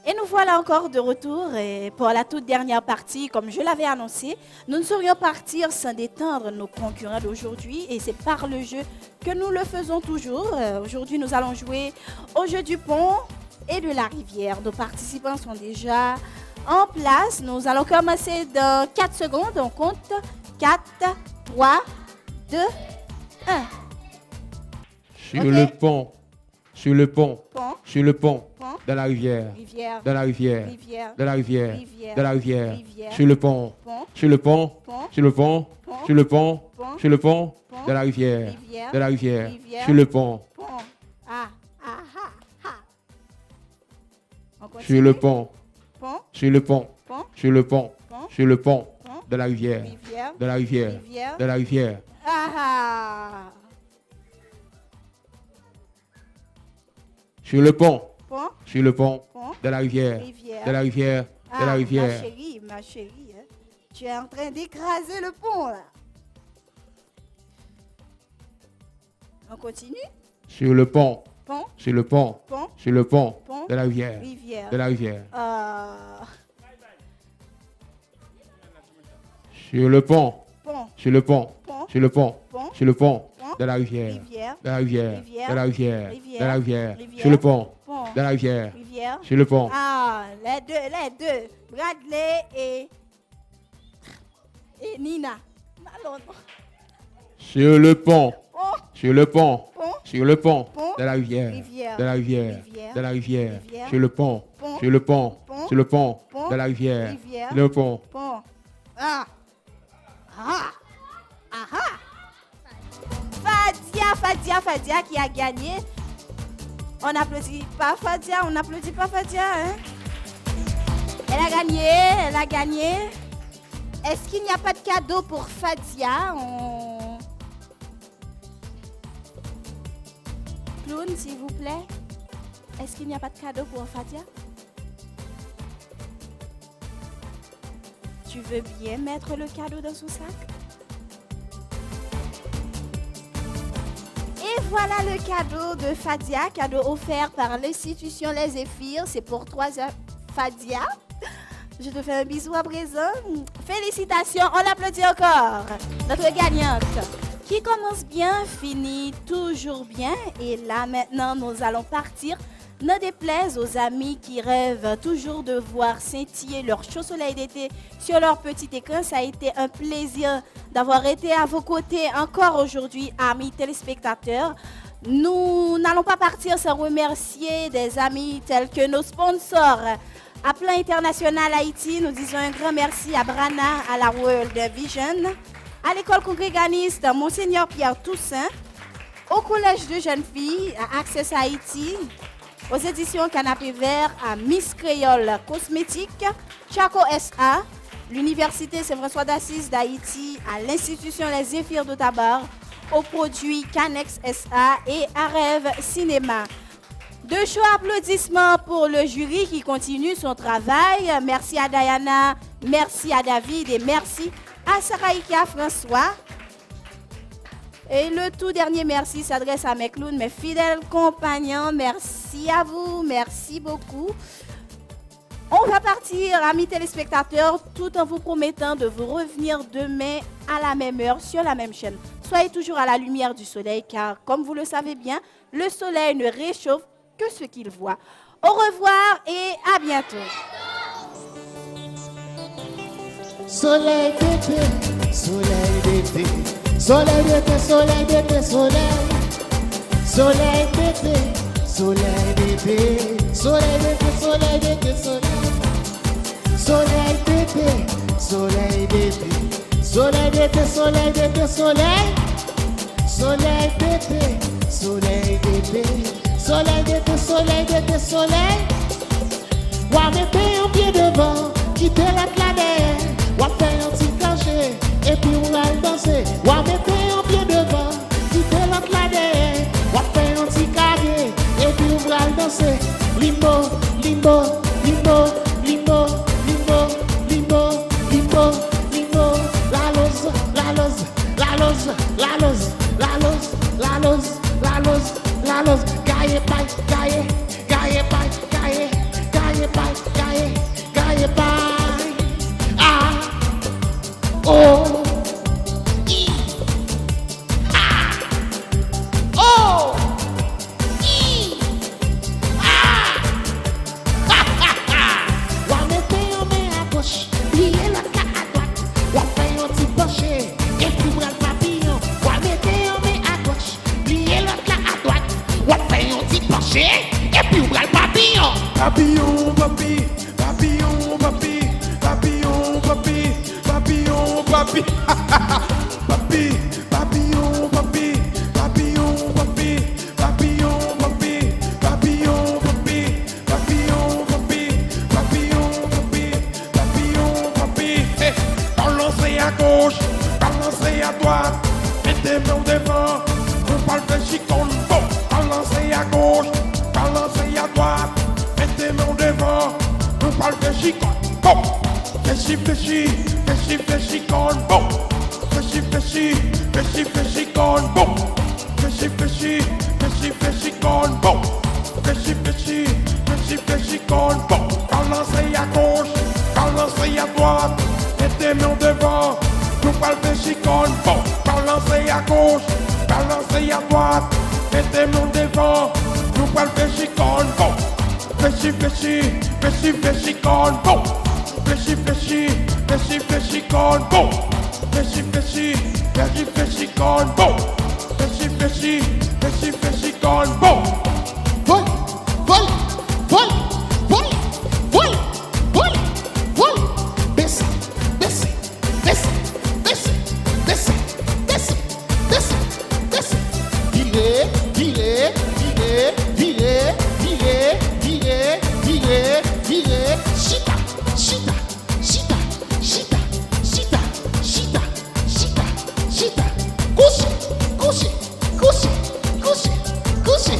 Speaker 1: Et nous voilà encore de retour et pour la toute dernière partie, comme je l'avais annoncé, nous ne saurions partir sans détendre nos concurrents d'aujourd'hui et c'est par le jeu que nous le faisons toujours. Aujourd'hui, nous allons jouer au jeu du pont et de la rivière. Nos participants sont déjà en place. Nous allons commencer dans 4 secondes. On compte 4, 3, 2, 1.
Speaker 2: Sur le pont, sur le pont,
Speaker 1: Pont.
Speaker 2: sur le pont,
Speaker 1: Pont.
Speaker 2: dans la rivière,
Speaker 1: Rivière.
Speaker 2: dans la rivière,
Speaker 1: Rivière.
Speaker 2: dans la rivière,
Speaker 1: Rivière.
Speaker 2: dans la rivière,
Speaker 1: Rivière.
Speaker 2: sur le pont,
Speaker 1: Pont.
Speaker 2: sur le pont,
Speaker 1: Pont.
Speaker 2: sur le pont,
Speaker 1: Pont.
Speaker 2: sur le pont,
Speaker 1: Pont.
Speaker 2: sur le pont,
Speaker 1: Pont.
Speaker 2: dans la rivière,
Speaker 1: Rivière.
Speaker 2: dans la rivière,
Speaker 1: Rivière.
Speaker 2: sur le pont,
Speaker 1: Pont. Ah, ah, ah, ah. On continue.
Speaker 2: sur le pont,
Speaker 1: Pont.
Speaker 2: sur le pont,
Speaker 1: Pont.
Speaker 2: sur le pont,
Speaker 1: Pont.
Speaker 2: sur le pont,
Speaker 1: Pont.
Speaker 2: de la rivière,
Speaker 1: Rivière.
Speaker 2: de la rivière,
Speaker 1: Rivière.
Speaker 2: de la rivière,
Speaker 1: Ah, ah.
Speaker 2: sur le pont,
Speaker 1: Pont.
Speaker 2: sur le pont,
Speaker 1: Pont.
Speaker 2: de la rivière,
Speaker 1: Rivière.
Speaker 2: de la rivière, de la
Speaker 1: Ma
Speaker 2: rivière,
Speaker 1: chérie, hein. Tu es en train d'écraser le pont, là. On continue.
Speaker 2: sur le pont,
Speaker 1: Pont.
Speaker 2: sur le pont,
Speaker 1: Pont.
Speaker 2: sur le pont,
Speaker 1: Pont.
Speaker 2: de la rivière,
Speaker 1: Rivière.
Speaker 2: de la rivière,
Speaker 1: Euh,
Speaker 2: sur le pont,
Speaker 1: pont.
Speaker 2: sur le pont,
Speaker 1: Pont.
Speaker 2: sur le pont,
Speaker 1: Pont.
Speaker 2: sur le pont,
Speaker 1: Pont.
Speaker 2: de la rivière,
Speaker 1: Rivière.
Speaker 2: de la rivière,
Speaker 1: Rivière.
Speaker 2: de la rivière,
Speaker 1: Rivière.
Speaker 2: de la rivière,
Speaker 1: Rivière.
Speaker 2: sur le pont,
Speaker 1: Pont.
Speaker 2: de la rivière,
Speaker 1: Rivière.
Speaker 2: sur le pont,
Speaker 1: Ah, les deux. Bradley et Nina. Alors,
Speaker 2: sur le pont,
Speaker 1: pont.
Speaker 2: sur le pont,
Speaker 1: Pont.
Speaker 2: sur le pont,
Speaker 1: Pont.
Speaker 2: de la rivière,
Speaker 1: Rivière.
Speaker 2: de la rivière,
Speaker 1: Rivière.
Speaker 2: de la rivière,
Speaker 1: Rivière.
Speaker 2: sur le pont,
Speaker 1: Pont.
Speaker 2: sur le pont,
Speaker 1: Pont.
Speaker 2: sur le pont,
Speaker 1: Pont.
Speaker 2: de la rivière,
Speaker 1: Rivière.
Speaker 2: sur le pont,
Speaker 1: Pont. Ah. Ah. Ah. Ah. Fadia qui a gagné. On n'applaudit pas Fadia, hein? Elle a gagné. Est-ce qu'il n'y a pas de cadeau pour Fadia? Clown, s'il vous plaît. Est-ce qu'il n'y a pas de cadeau pour Fadia? Tu veux bien mettre le cadeau dans son sac? Et voilà le cadeau de Fadia, cadeau offert par l'institution Les Zéphyrs. C'est pour toi, Fadia. Je te fais un bisou à présent. Félicitations, on applaudit encore notre gagnante. Qui commence bien, finit toujours bien. Et là, maintenant, nous allons partir. Ne déplaise aux amis qui rêvent toujours de voir scintiller leur chaud soleil d'été sur leur petit écran. Ça a été un plaisir d'avoir été à vos côtés encore aujourd'hui, amis téléspectateurs. Nous n'allons pas partir sans remercier des amis tels que nos sponsors. À Plan International Haïti, nous disons un grand merci à Brana, à la World Vision, à l'école congréganiste Monseigneur Pierre Toussaint, au collège de jeunes filles, à Access Haïti, aux éditions Canapé Vert, à Miss Créole Cosmétique, Chaco SA, l'Université Saint-François d'Assise d'Haïti, à l'Institution Les Zéphyrs de Tabar, aux produits Canex SA et à Rêve Cinéma. De chauds applaudissements pour le jury qui continue son travail. Merci à Diana, merci à David et merci à Saraïka François. Et le tout dernier merci s'adresse à mes clowns, mes fidèles compagnons. Merci à vous, merci beaucoup. On va partir, amis téléspectateurs, tout en vous promettant de vous revenir demain à la même heure sur la même chaîne. Soyez toujours à la lumière du soleil car, comme vous le savez bien, le soleil ne réchauffe que ce qu'il voit. Au revoir et à bientôt.
Speaker 3: Soleil d'été, soleil d'été, soleil d'été, soleil d'été, soleil. Soleil d'été, soleil d'été, soleil d'été, soleil d'été, soleil. Soleil d'été, soleil d'été, soleil d'été, soleil d'été, soleil. Soleil d'été, soleil d'été, soleil d'été, soleil d'été, soleil. Wa mettez un pied devant, quittez la planète. Wa faire un petit cachet, et puis on va danser. Wa mettez un pied devant, quittez la planète. Wa faire un petit carré, et puis on va danser. Limbo, limbo, limbo, limbo, limbo, limbo, limbo, limbo. La lose, la lose, la lose, la lose, la lose, la lose, la lose, la lose. Gaye pai, gaye, gaye pai, gaye, gaye pai, gaye, gaye pai. Ah, oh, i, ah, oh, i, ah. Ha ha ha. Wa mettez en main à gauche, pliez la carte à droite. Wa fait un petit penché, et puis bras le papillon. Wa mettez en main à gauche, pliez la carte à droite. Wa fait un petit penché, et puis bras le papillon.
Speaker 2: Papillon, papi, papillon, papi, papillon, papi, papillon, papi, papi, papillon, papi, papillon, papi, papillon, papi, papillon, papi, papillon, papi, papillon, papi, papillon, papi. Balancez à gauche, balancez à droite, mettez main devant, on parle de chicone, bon. Balancez à gauche, balancez à droite, mettez main devant, on parle de chicone, bon. Fléchi, fléchi, fléchi, fléchi, con, bon. Fléchi, fléchi, fléchi, fléchi, con, bon. Fléchi, fléchi, fléchi, fléchi, con, bon. Fléchi, fléchi, fléchi, fléchi, con, bon. Balancez à gauche, balancez à droite, mettez main devant, nous parle de chicone, bon. Balancez à gauche, balancez à droite, mettez main devant, nous parle de chicone, bon. Fléchi, fléchi, fléchi, fléchi, con, bon. Fléchi, fléchi, fléchi, fléchi, con, bon. Fléchi, fléchi, fléchi, fléchi, con, bon. Fléchi, fléchi, fléchi, fléchi, con, bon.
Speaker 3: Vol, vol, vol, vol, vol, vol, vol. Baissez, baissez, baissez, baissez, baissez, baissez, baissez, baissez. Virez, virez, virez, virez, virez, virez, virez, virez. Chita, chita, chita, chita, chita, chita, chita, chita. Couchez, couchez, couchez, couchez, couchez.